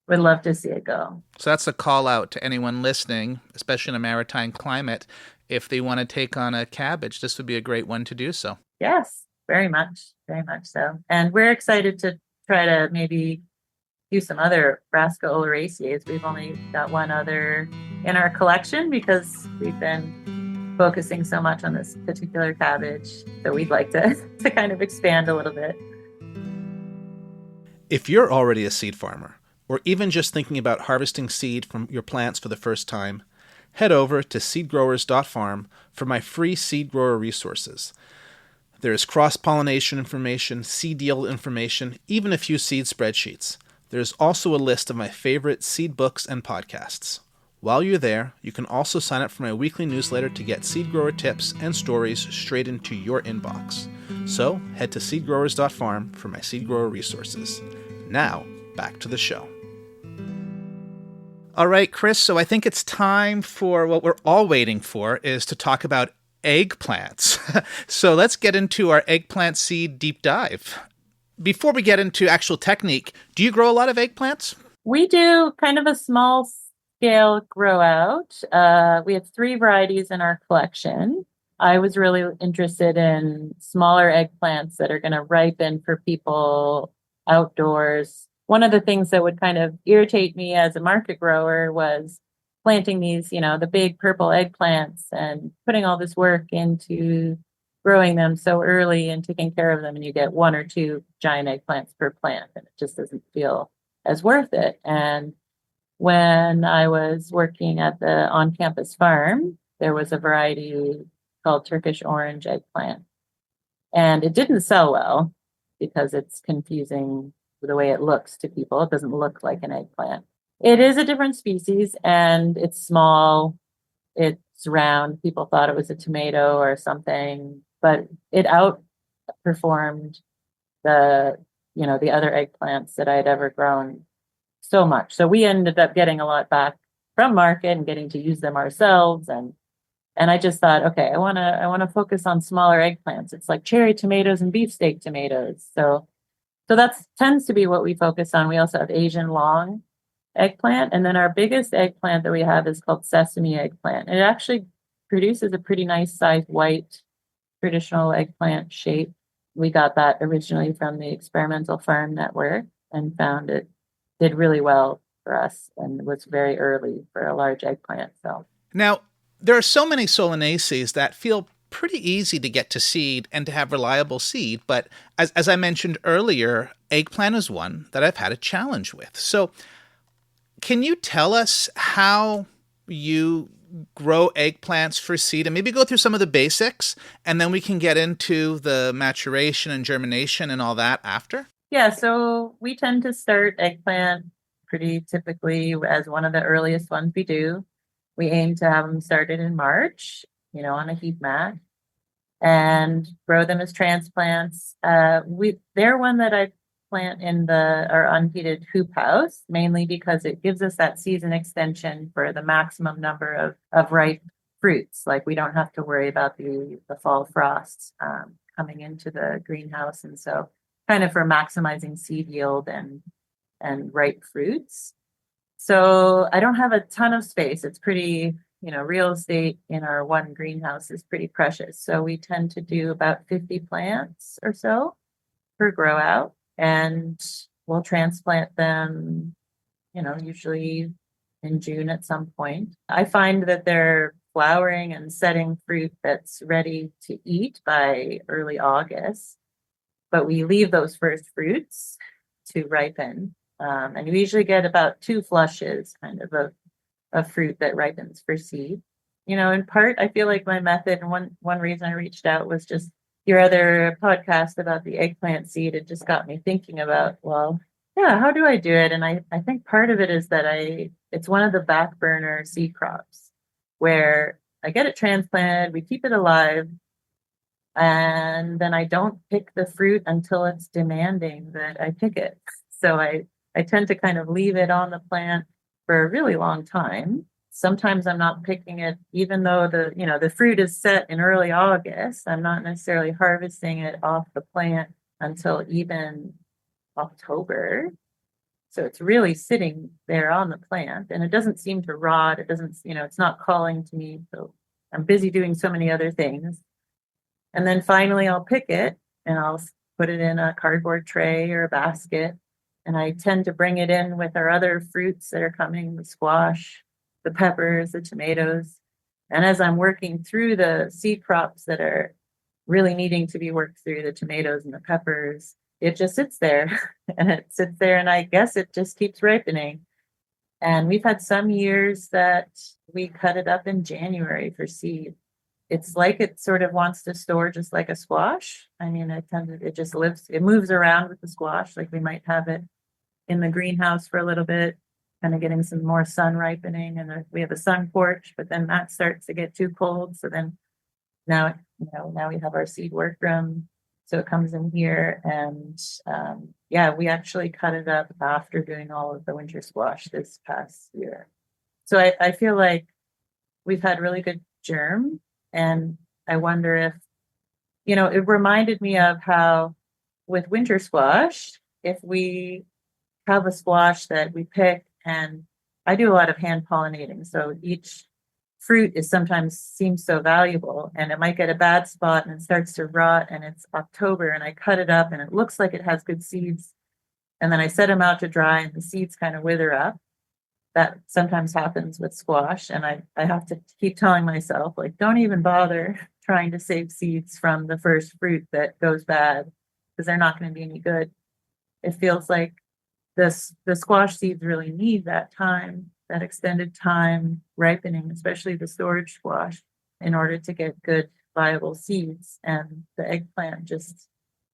Would love to see it go. So that's a call out to anyone listening, especially in a maritime climate. If they want to take on a cabbage, this would be a great one to do so. Yes, very much so. And we're excited to try to maybe do some other Brassica oleracea. We've only got one other in our collection because we've been focusing so much on this particular cabbage. So we'd like to kind of expand a little bit. If you're already a seed farmer, or even just thinking about harvesting seed from your plants for the first time, head over to seedgrowers.farm for my free seed grower resources. There is cross-pollination information, seed yield information, even a few seed spreadsheets. There's also a list of my favorite seed books and podcasts. While you're there, you can also sign up for my weekly newsletter to get seed grower tips and stories straight into your inbox. So head to seedgrowers.farm for my seed grower resources. Now, back to the show. All right, Chris, so I think it's time for what we're all waiting for, is to talk about eggplants. So let's get into our eggplant seed deep dive. Before we get into actual technique, do you grow a lot of eggplants? We do kind of a small scale grow out. We have three varieties in our collection. I was really interested in smaller eggplants that are going to ripen for people outdoors. One of the things that would kind of irritate me as a market grower was planting these, the big purple eggplants and putting all this work into growing them so early and taking care of them, and you get one or two giant eggplants per plant, and it just doesn't feel as worth it. And when I was working at the on-campus farm, there was a variety called Turkish orange eggplant. And it didn't sell well because it's confusing the way it looks to people. It doesn't look like an eggplant. It is a different species and it's small. It's round. People thought it was a tomato or something, but it outperformed the other eggplants that I had ever grown so much. So we ended up getting a lot back from market and getting to use them ourselves. And I just thought, okay, I wanna focus on smaller eggplants. It's like cherry tomatoes and beefsteak tomatoes. So that tends to be what we focus on. We also have Asian long eggplant, and then our biggest eggplant that we have is called sesame eggplant. It actually produces a pretty nice sized white traditional eggplant shape. We got that originally from the Experimental Farm Network and found it did really well for us and was very early for a large eggplant. So Now, there are so many Solanaceae that feel pretty easy to get to seed and to have reliable seed, but as I mentioned earlier, eggplant is one that I've had a challenge with. So can you tell us how you grow eggplants for seed and maybe go through some of the basics, and then we can get into the maturation and germination and all that after? yeah, so we tend to start eggplant pretty typically as one of the earliest ones we do. We aim to have them started in March, on a heat mat and grow them as transplants. They're one that I plant in our unheated hoop house, mainly because it gives us that season extension for the maximum number of ripe fruits. Like we don't have to worry about the fall frosts coming into the greenhouse. And so kind of for maximizing seed yield and ripe fruits. So I don't have a ton of space. It's pretty, real estate in our one greenhouse is pretty precious. So we tend to do about 50 plants or so per grow out, and we'll transplant them, usually in June at some point. I find that they're flowering and setting fruit that's ready to eat by early August, but we leave those first fruits to ripen. And we usually get about 2 flushes kind of fruit that ripens for seed. In part, I feel like my method, and one reason I reached out was just your other podcast about the eggplant seed. It just got me thinking about, well, yeah, how do I do it? And I think part of it is that it's one of the backburner seed crops where I get it transplanted, we keep it alive, and then I don't pick the fruit until it's demanding that I pick it. So I tend to kind of leave it on the plant for a really long time. Sometimes I'm not picking it, even though the fruit is set in early August. I'm not necessarily harvesting it off the plant until even October. So it's really sitting there on the plant and it doesn't seem to rot. It doesn't, it's not calling to me. So I'm busy doing so many other things. And then finally I'll pick it and I'll put it in a cardboard tray or a basket. And I tend to bring it in with our other fruits that are coming, the squash, the peppers, the tomatoes. And as I'm working through the seed crops that are really needing to be worked through, the tomatoes and the peppers, it just sits there and it sits there. And I guess it just keeps ripening. And we've had some years that we cut it up in January for seed. It's like it sort of wants to store just like a squash. I mean, it just it moves around with the squash. Like we might have it in the greenhouse for a little bit, kind of getting some more sun ripening. And we have a sun porch, but then that starts to get too cold. So then now we have our seed workroom. So it comes in here and we actually cut it up after doing all of the winter squash this past year. So I feel like we've had really good germ, and I wonder if, it reminded me of how with winter squash, if we have a squash that we pick and I do a lot of hand pollinating. So each fruit is sometimes seems so valuable, and it might get a bad spot and it starts to rot, and it's October and I cut it up and it looks like it has good seeds. And then I set them out to dry and the seeds kind of wither up. That sometimes happens with squash. And I have to keep telling myself, like, don't even bother trying to save seeds from the first fruit that goes bad because they're not going to be any good. It feels like the squash seeds really need that time, that extended time ripening, especially the storage squash, in order to get good, viable seeds. And the eggplant just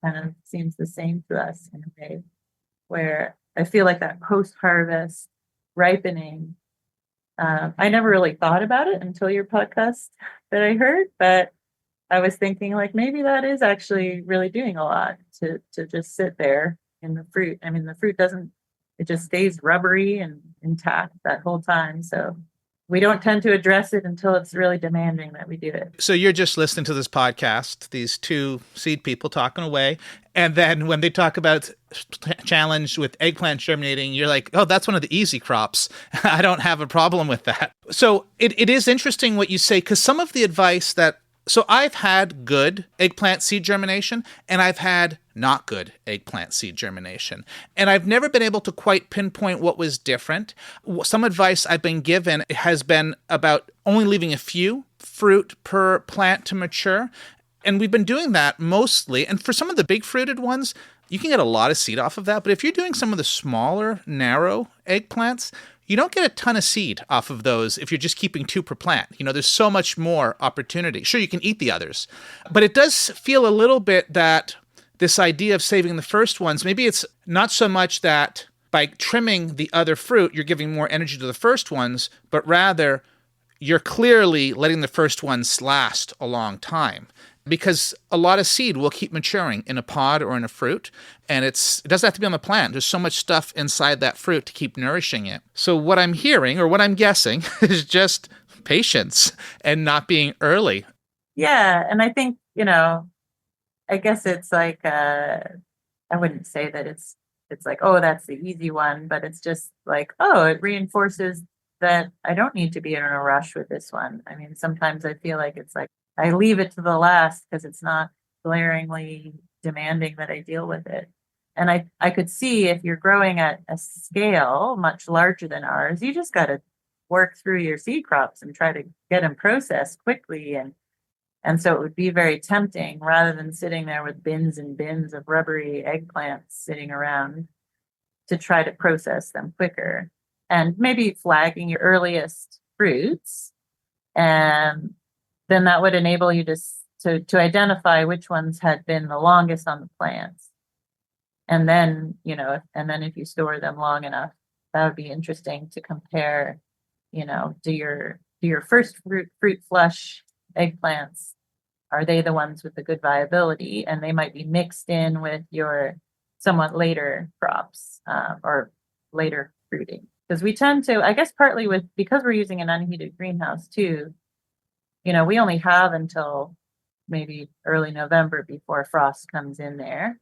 kind of seems the same to us in a way, where I feel like that post-harvest ripening, I never really thought about it until your podcast that I heard, but I was thinking like maybe that is actually really doing a lot to just sit there in the fruit. I mean, the fruit doesn't, it just stays rubbery and intact that whole time. So we don't tend to address it until it's really demanding that we do it. So you're just listening to this podcast, these two seed people talking away. And then when they talk about challenge with eggplant germinating, you're like, oh, that's one of the easy crops. I don't have a problem with that. So it is interesting what you say, because some of the advice that, so I've had good eggplant seed germination and I've had not good eggplant seed germination. And I've never been able to quite pinpoint what was different. Some advice I've been given has been about only leaving a few fruit per plant to mature. And we've been doing that mostly. And for some of the big fruited ones, you can get a lot of seed off of that. But if you're doing some of the smaller, narrow eggplants, you don't get a ton of seed off of those if you're just keeping 2 per plant. You know, there's so much more opportunity. Sure, you can eat the others. But it does feel a little bit that this idea of saving the first ones, maybe it's not so much that by trimming the other fruit, you're giving more energy to the first ones, but rather you're clearly letting the first ones last a long time. Because a lot of seed will keep maturing in a pod or in a fruit, and it doesn't have to be on the plant. There's so much stuff inside that fruit to keep nourishing it. So what I'm hearing, or what I'm guessing, is just patience and not being early. Yeah, and I think, I guess it's like I wouldn't say that it's like, oh, that's the easy one, but it's just like, oh, it reinforces that I don't need to be in a rush with this one. I mean, sometimes I feel like it's like I leave it to the last because it's not glaringly demanding that I deal with it. And I could see if you're growing at a scale much larger than ours, you just got to work through your seed crops and try to get them processed quickly. And so it would be very tempting rather than sitting there with bins and bins of rubbery eggplants sitting around to try to process them quicker. And maybe flagging your earliest fruits, and then that would enable you to identify which ones had been the longest on the plants. And then, if you store them long enough, that would be interesting to compare, do your first fruit flush eggplants, are they the ones with the good viability? And they might be mixed in with your somewhat later crops or later fruiting. Because we tend to, I guess partly because we're using an unheated greenhouse too, we only have until maybe early November before frost comes in there.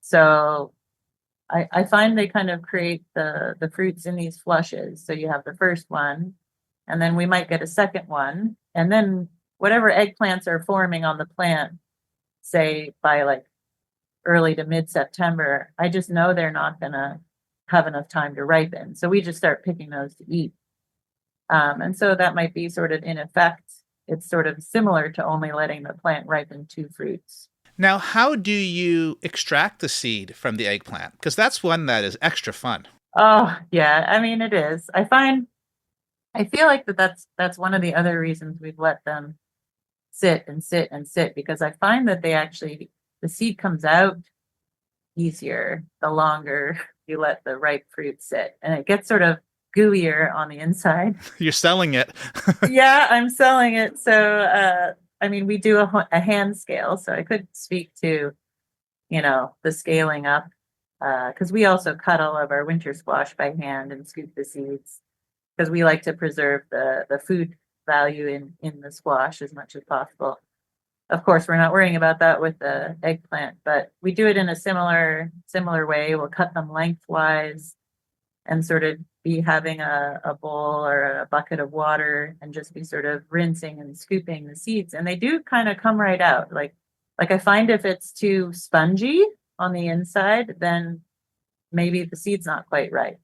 So I find they kind of create the fruits in these flushes. So you have the first one, and then we might get a second one. And then whatever eggplants are forming on the plant, say by like early to mid-September, I just know they're not going to have enough time to ripen. So we just start picking those to eat. And so that might be sort of in effect, it's sort of similar to only letting the plant ripen 2 fruits. Now, how do you extract the seed from the eggplant? Because that's one that is extra fun. Oh, yeah. I mean, it is. I feel like that's one of the other reasons we've let them sit and sit and sit, because I find that the seed comes out easier the longer you let the ripe fruit sit, and it gets sort of gooier on the inside. You're selling it. Yeah, I'm selling it. So, we do a hand scale, so I could speak to, the scaling up, because we also cut all of our winter squash by hand and scoop the seeds, because we like to preserve the food value in the squash as much as possible. Of course, we're not worrying about that with the eggplant, but we do it in a similar way. We'll cut them lengthwise, and sort of be having a bowl or a bucket of water and just be sort of rinsing and scooping the seeds. And they do kind of come right out. Like I find if it's too spongy on the inside, then maybe the seed's not quite right,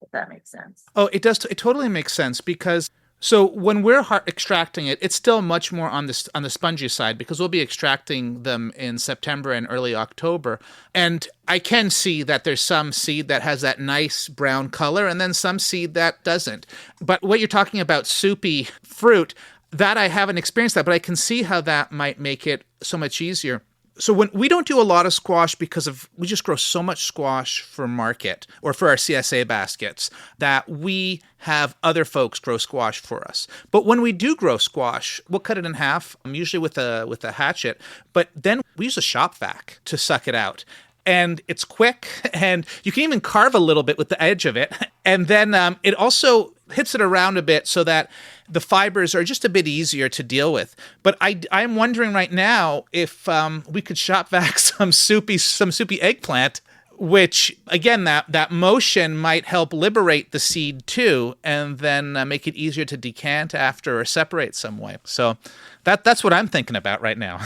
if that makes sense. Oh, it does. It totally makes sense because so when we're extracting it, it's still much more on the spongy side because we'll be extracting them in September and early October. And I can see that there's some seed that has that nice brown color and then some seed that doesn't. But what you're talking about, soupy fruit, that I haven't experienced that, but I can see how that might make it so much easier. So when we don't do a lot of squash because we just grow so much squash for market or for our CSA baskets that we have other folks grow squash for us. But when we do grow squash, we'll cut it in half, usually with a hatchet, but then we use a shop vac to suck it out. And it's quick, and you can even carve a little bit with the edge of it. And then it also hits it around a bit so that the fibers are just a bit easier to deal with. But I'm wondering right now if we could shop vac some soupy eggplant, which, again, that motion might help liberate the seed too, and then make it easier to decant after or separate some way. So that's what I'm thinking about right now.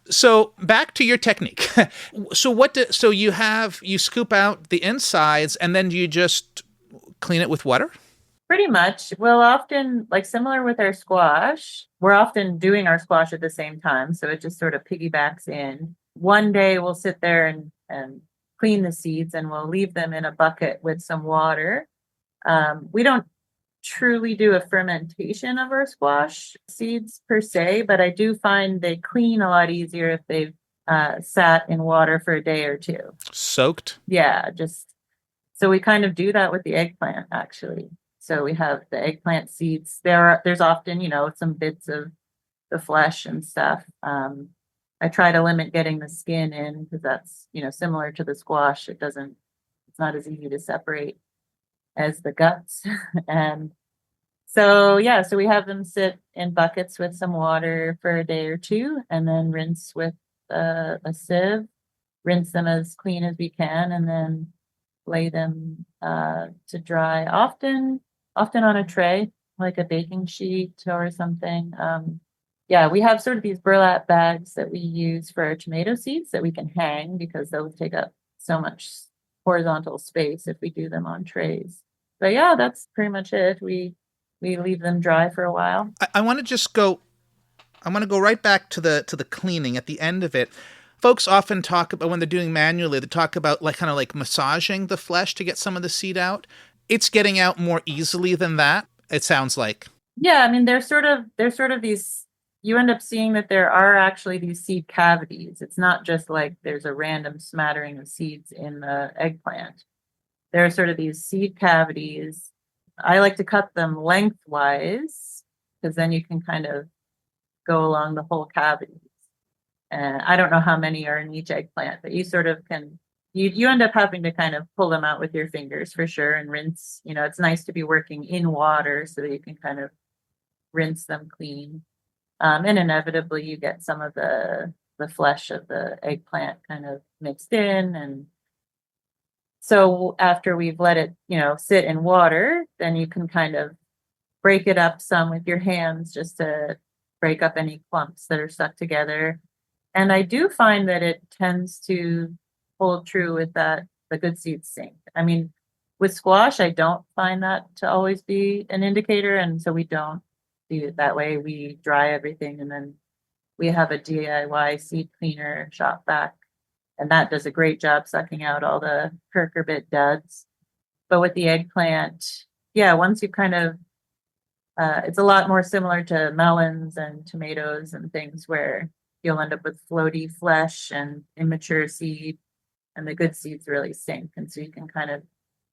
So back to your technique. So you scoop out the insides and then you just clean it with water? Pretty much. We'll often, like similar with our squash, we're often doing our squash at the same time. So it just sort of piggybacks in. One day we'll sit there and clean the seeds and we'll leave them in a bucket with some water. We don't truly do a fermentation of our squash seeds per se, but I do find they clean a lot easier if they've sat in water for a day or two. Soaked? Yeah, so we kind of do that with the eggplant actually. So we have the eggplant seeds. There's often, some bits of the flesh and stuff. I try to limit getting the skin in because that's, similar to the squash. It's not as easy to separate as the guts. And so we have them sit in buckets with some water for a day or two and then rinse with a sieve, rinse them as clean as we can, and then lay them to dry, often on a tray, like a baking sheet or something. We have sort of these burlap bags that we use for our tomato seeds that we can hang because those take up so much horizontal space if we do them on trays. But yeah, that's pretty much it. We leave them dry for a while. I want to go right back to the cleaning at the end of it. Folks often talk about, when they're doing manually, they talk about kind of massaging the flesh to get some of the seed out. It's getting out more easily than that, it sounds like. Yeah, I mean, there's sort of these, you end up seeing that there are actually these seed cavities. It's not just like there's a random smattering of seeds in the eggplant. There are sort of these seed cavities. I like to cut them lengthwise because then you can kind of go along the whole cavity. And I don't know how many are in each eggplant, but you sort of can, you end up having to kind of pull them out with your fingers for sure and rinse. It's nice to be working in water so that you can kind of rinse them clean. And inevitably you get some of the flesh of the eggplant kind of mixed in. And so after we've let it, sit in water, then you can kind of break it up some with your hands just to break up any clumps that are stuck together. And I do find that it tends to hold true with the good seeds sink. I mean, with squash, I don't find that to always be an indicator. And so we don't do it that way. We dry everything and then we have a DIY seed cleaner shop vac. And that does a great job sucking out all the cucurbit duds. But with the eggplant, once you kind of, it's a lot more similar to melons and tomatoes and things where you'll end up with floaty flesh and immature seed, and the good seeds really sink. And so you can kind of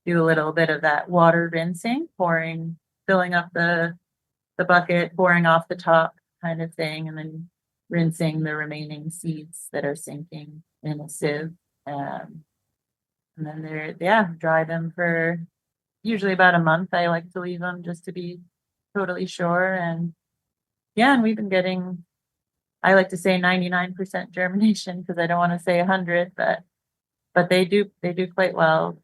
do a little bit of that water rinsing, filling up the bucket, pouring off the top kind of thing, and then rinsing the remaining seeds that are sinking in a sieve. And then dry them for usually about a month. I like to leave them just to be totally sure. And we've been getting, I like to say 99% germination because I don't want to say 100, but they do quite well.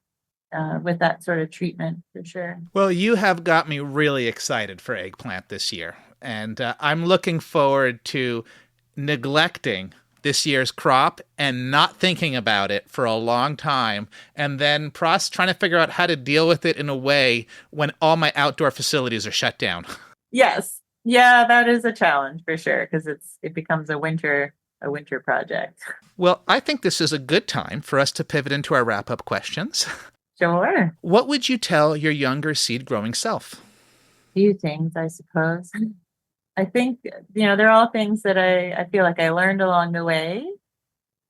with that sort of treatment for sure. Well, you have got me really excited for eggplant this year. And I'm looking forward to neglecting this year's crop and not thinking about it for a long time, and then trying to figure out how to deal with it in a way when all my outdoor facilities are shut down. Yes. Yeah, that is a challenge for sure because it becomes a winter project. Well, I think this is a good time for us to pivot into our wrap-up questions. Sure. What would you tell your younger seed-growing self? Few things, I suppose. I think, they're all things that I feel like I learned along the way.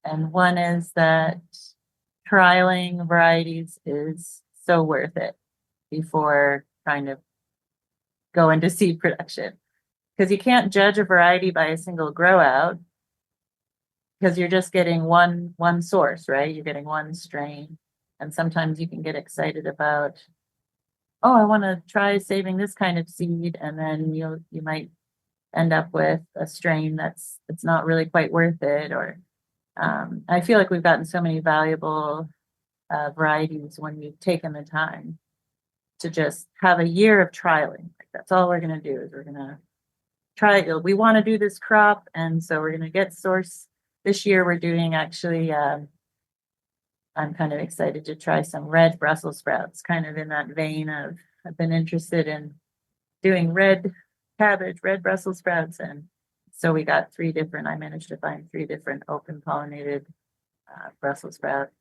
And one is that trialing varieties is so worth it before trying to go into seed production. Because you can't judge a variety by a single grow out because you're just getting one source, right? You're getting one strain. And sometimes you can get excited about, oh, I want to try saving this kind of seed, and then you might end up with a strain that's not really quite worth it. Or I feel like we've gotten so many valuable varieties when we've taken the time to just have a year of trialing. Like that's all we're going to do is we're going to try. We want to do this crop, and so we're going to get source. This year we're doing actually. I'm kind of excited to try some red Brussels sprouts, kind of in that vein of I've been interested in doing red cabbage, red Brussels sprouts. And so we got I managed to find 3 different open pollinated Brussels sprouts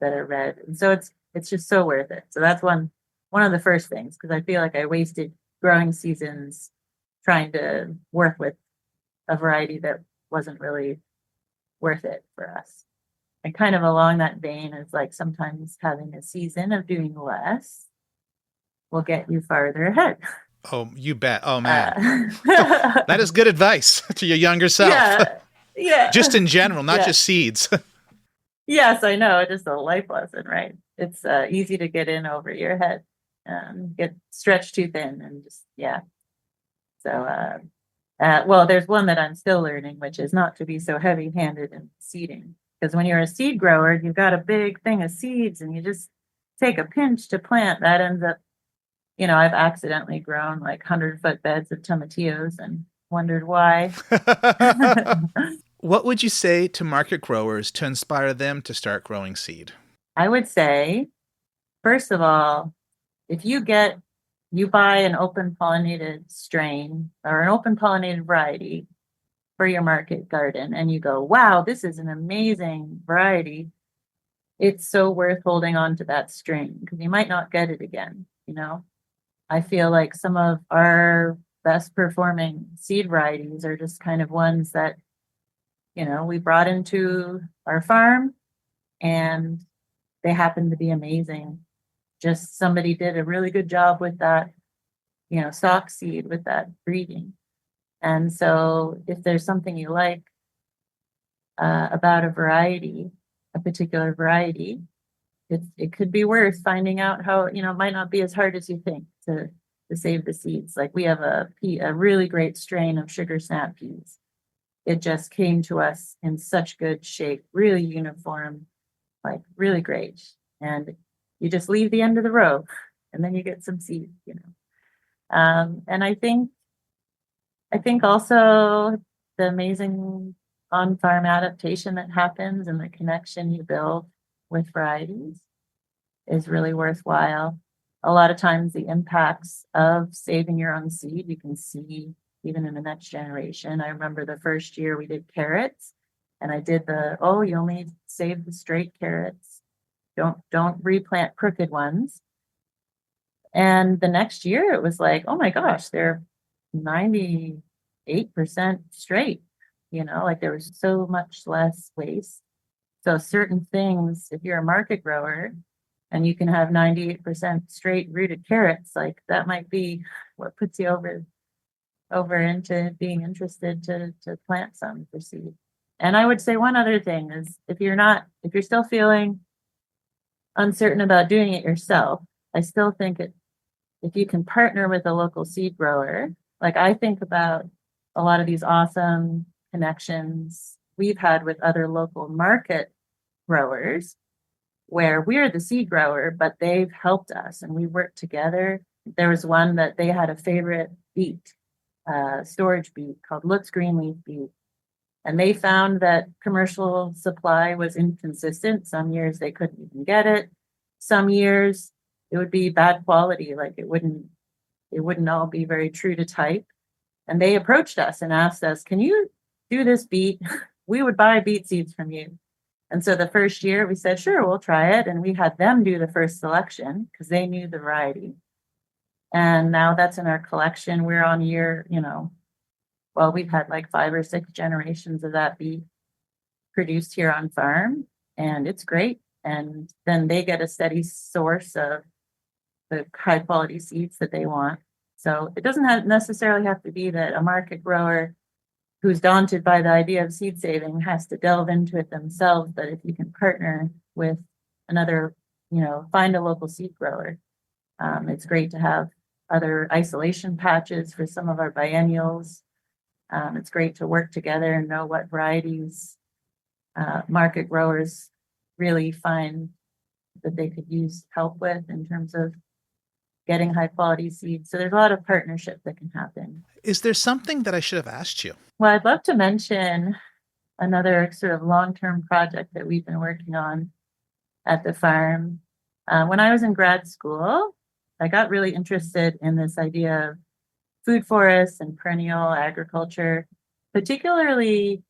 that are red. And so it's just so worth it. So that's one of the first things, because I feel like I wasted growing seasons trying to work with a variety that wasn't really worth it for us. And kind of along that vein is like sometimes having a season of doing less will get you farther ahead. Oh, you bet. Oh, man. That is good advice to your younger self. Yeah. Just in general, not just seeds. Yes, I know. It's just a life lesson, right? It's easy to get in over your head and get stretched too thin and just, yeah. So, well, there's one that I'm still learning, which is not to be so heavy-handed in seeding. Because when you're a seed grower, you've got a big thing of seeds and you just take a pinch to plant. That ends up, I've accidentally grown like 100-foot beds of tomatillos and wondered why. What would you say to market growers to inspire them to start growing seed? I would say, first of all, if you buy an open pollinated strain or an open pollinated variety for your market garden and you go, wow, this is an amazing variety. It's so worth holding on to that strain because you might not get it again. I feel like some of our best performing seed varieties are just kind of ones that, we brought into our farm and they happen to be amazing. Just somebody did a really good job with that, stock seed, with that breeding. And so if there's something you like about a particular variety, it could be worth finding out how, it might not be as hard as you think to save the seeds. Like we have a really great strain of sugar snap peas. It just came to us in such good shape, really uniform, like really great. And you just leave the end of the row and then you get some seeds, And I think also the amazing on-farm adaptation that happens and the connection you build with varieties is really worthwhile. A lot of times the impacts of saving your own seed, you can see even in the next generation. I remember the first year we did carrots and I did you only save the straight carrots. Don't replant crooked ones. And the next year it was like, oh my gosh, they're 98% straight, like there was so much less waste. So certain things, if you're a market grower and you can have 98% straight rooted carrots, like that might be what puts you over into being interested to plant some for seed. And I would say one other thing is if you're still feeling uncertain about doing it yourself, I still think if you can partner with a local seed grower, like I think about a lot of these awesome connections we've had with other local market growers where we're the seed grower, but they've helped us and we work together. There was one that they had a favorite beet, storage beet called Lutz Greenleaf beet. And they found that commercial supply was inconsistent. Some years they couldn't even get it. Some years it would be bad quality, like it wouldn't all be very true to type. And they approached us and asked us, can you do this beet? We would buy beet seeds from you. And so the first year we said, sure, we'll try it. And we had them do the first selection because they knew the variety. And now that's in our collection. We're on year, well, we've had like 5 or 6 generations of that beet produced here on farm, and it's great. And then they get a steady source of the high quality seeds that they want. So it doesn't necessarily have to be that a market grower who's daunted by the idea of seed saving has to delve into it themselves. But if you can partner with another, find a local seed grower, it's great to have other isolation patches for some of our biennials. It's great to work together and know what varieties market growers really find that they could use help with in terms of getting high quality seeds. So there's a lot of partnership that can happen. Is there something that I should have asked you? Well, I'd love to mention another sort of long-term project that we've been working on at the farm. When I was in grad school, I got really interested in this idea of food forests and perennial agriculture, particularly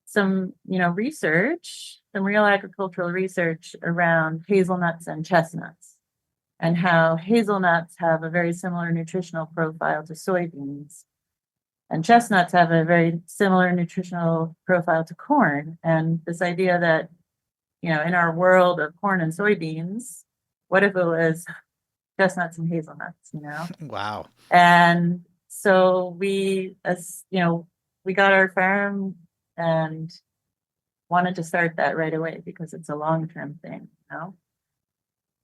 some, research, some real agricultural research around hazelnuts and chestnuts, and how hazelnuts have a very similar nutritional profile to soybeans, and chestnuts have a very similar nutritional profile to corn. And this idea that, in our world of corn and soybeans, what if it was chestnuts and hazelnuts, Wow. And so we got our farm and wanted to start that right away because it's a long-term thing,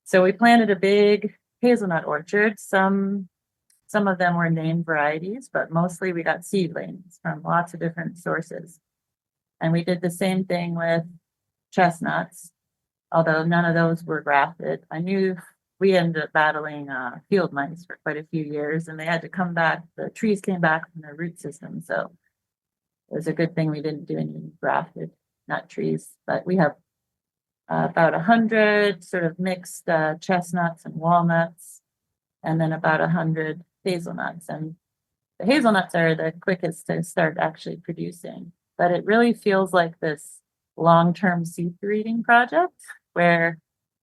So we planted a big hazelnut orchard. Some of them were named varieties, but mostly we got seedlings from lots of different sources. And we did the same thing with chestnuts, although none of those were grafted. I knew we ended up battling field mice for quite a few years, and they had to come back. The trees came back from their root system. So it was a good thing we didn't do any grafted nut trees. But we have about 100 sort of mixed chestnuts and walnuts, and then about 100 hazelnuts. And the hazelnuts are the quickest to start actually producing. But it really feels like this long-term seed breeding project where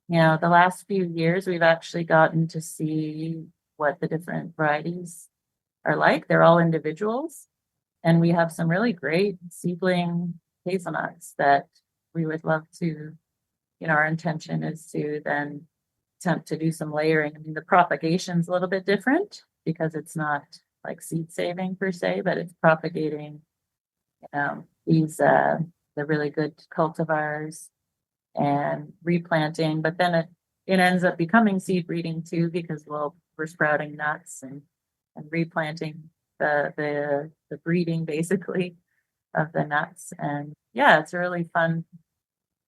the last few years, we've actually gotten to see what the different varieties are like. They're all individuals. And we have some really great seedling hazelnuts that we would love to, our intention is to then attempt to do some layering. I mean, the propagation's a little bit different because it's not like seed saving per se, but it's propagating, these, the really good cultivars and replanting, but then it ends up becoming seed breeding too, because we're sprouting nuts and replanting the breeding basically of the nuts. And yeah, it's a really fun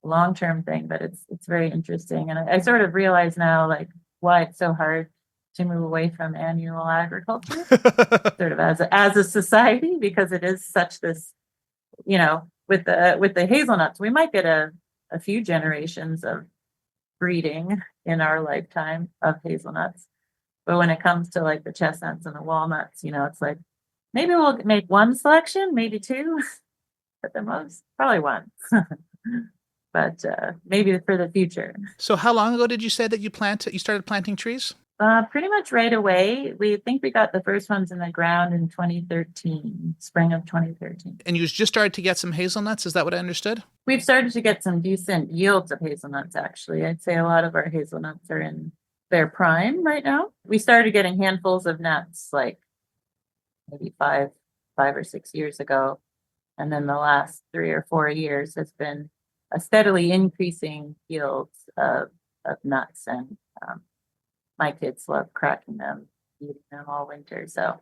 long-term thing, but it's very interesting. And I sort of realize now like why it's so hard to move away from annual agriculture sort of as a society, because it is such this, with the hazelnuts, we might get a few generations of breeding in our lifetime of hazelnuts. But when it comes to like the chestnuts and the walnuts, it's like maybe we'll make one selection, maybe 2 at the most, probably 1. But maybe for the future. So how long ago did you say that you started planting trees? Pretty much right away. We think we got the first ones in the ground in 2013, spring of 2013. And you just started to get some hazelnuts? Is that what I understood? We've started to get some decent yields of hazelnuts, actually. I'd say a lot of our hazelnuts are in their prime right now. We started getting handfuls of nuts like maybe 5 or 6 years ago. And then the last 3 or 4 years has been a steadily increasing yields of nuts. And my kids love cracking them, eating them all winter. So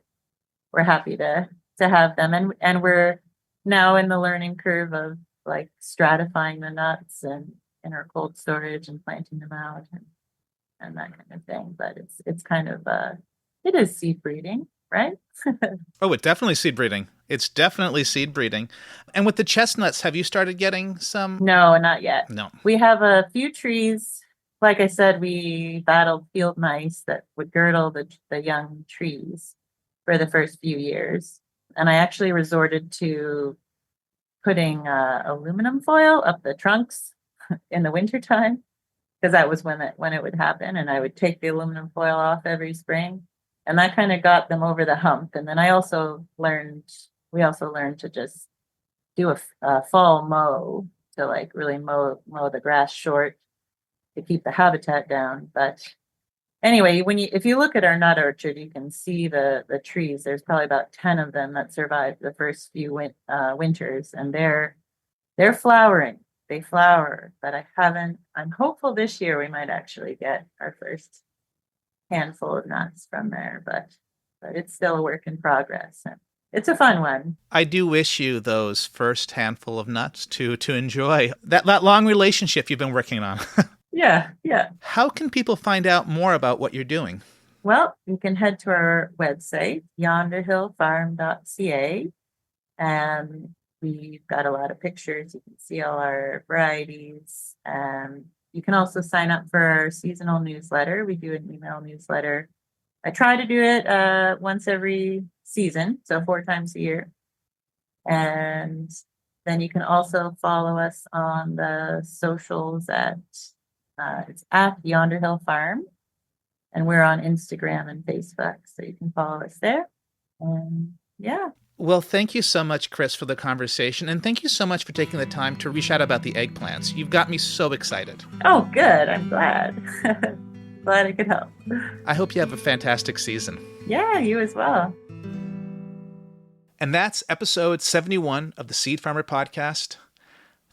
we're happy to have them. And we're now in the learning curve of like stratifying the nuts and in our cold storage and planting them out and that kind of thing. But it's kind of it is seed breeding, right? Oh, it's definitely seed breeding. It's definitely seed breeding. And with the chestnuts, have you started getting some? No, not yet. No. We have a few trees. Like I said, we battled field mice that would girdle the young trees for the first few years. And I actually resorted to putting aluminum foil up the trunks in the wintertime, because that was when it would happen. And I would take the aluminum foil off every spring. And that kind of got them over the hump. And then we also learned to just do a fall mow to like really mow the grass short to keep the habitat down. But anyway, if you look at our nut orchard, you can see the trees. There's probably about 10 of them that survived the first few winters, and they're flowering. They flower, but I'm hopeful this year we might actually get our first handful of nuts from there, but it's still a work in progress. And it's a fun one. I do wish you those first handful of nuts to enjoy that long relationship you've been working on. Yeah. How can people find out more about what you're doing? Well, you can head to our website, yonderhillfarm.ca, and we've got a lot of pictures. You can see all our varieties. And you can also sign up for our seasonal newsletter. We do an email newsletter. I try to do it once every season, so 4 times a year. And then you can also follow us on the socials it's at Yonder Hill Farm. And we're on Instagram and Facebook, so you can follow us there. And yeah. Well, thank you so much, Chris, for the conversation. And thank you so much for taking the time to reach out about the eggplants. You've got me so excited. Oh, good. I'm glad. Glad I could help. I hope you have a fantastic season. Yeah, you as well. And that's episode 71 of the Seed Farmer Podcast.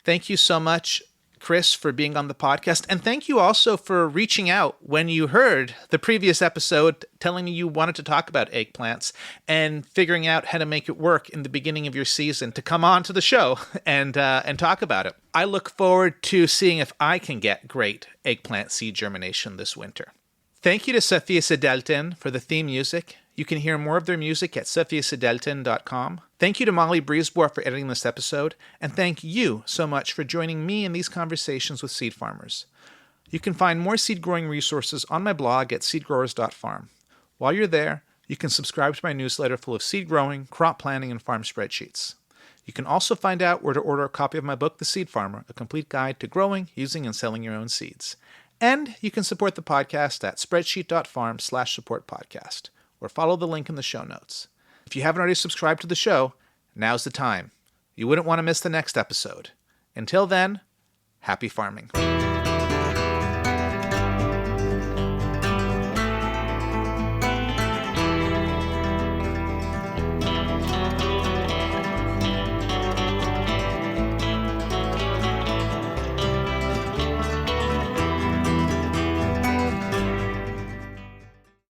Thank you so much, Chris, for being on the podcast. And thank you also for reaching out when you heard the previous episode telling me you wanted to talk about eggplants and figuring out how to make it work in the beginning of your season to come on to the show and talk about it. I look forward to seeing if I can get great eggplant seed germination this winter. Thank you to Sofia Sedeltin for the theme music. You can hear more of their music at sophiasedeltin.com. Thank you to Molly Breezeboer for editing this episode, and thank you so much for joining me in these conversations with seed farmers. You can find more seed growing resources on my blog at seedgrowers.farm. While you're there, you can subscribe to my newsletter full of seed growing, crop planning, and farm spreadsheets. You can also find out where to order a copy of my book, The Seed Farmer, a complete guide to growing, using, and selling your own seeds. And you can support the podcast at spreadsheet.farm/supportpodcast, or follow the link in the show notes. If you haven't already subscribed to the show, now's the time. You wouldn't want to miss the next episode. Until then, happy farming.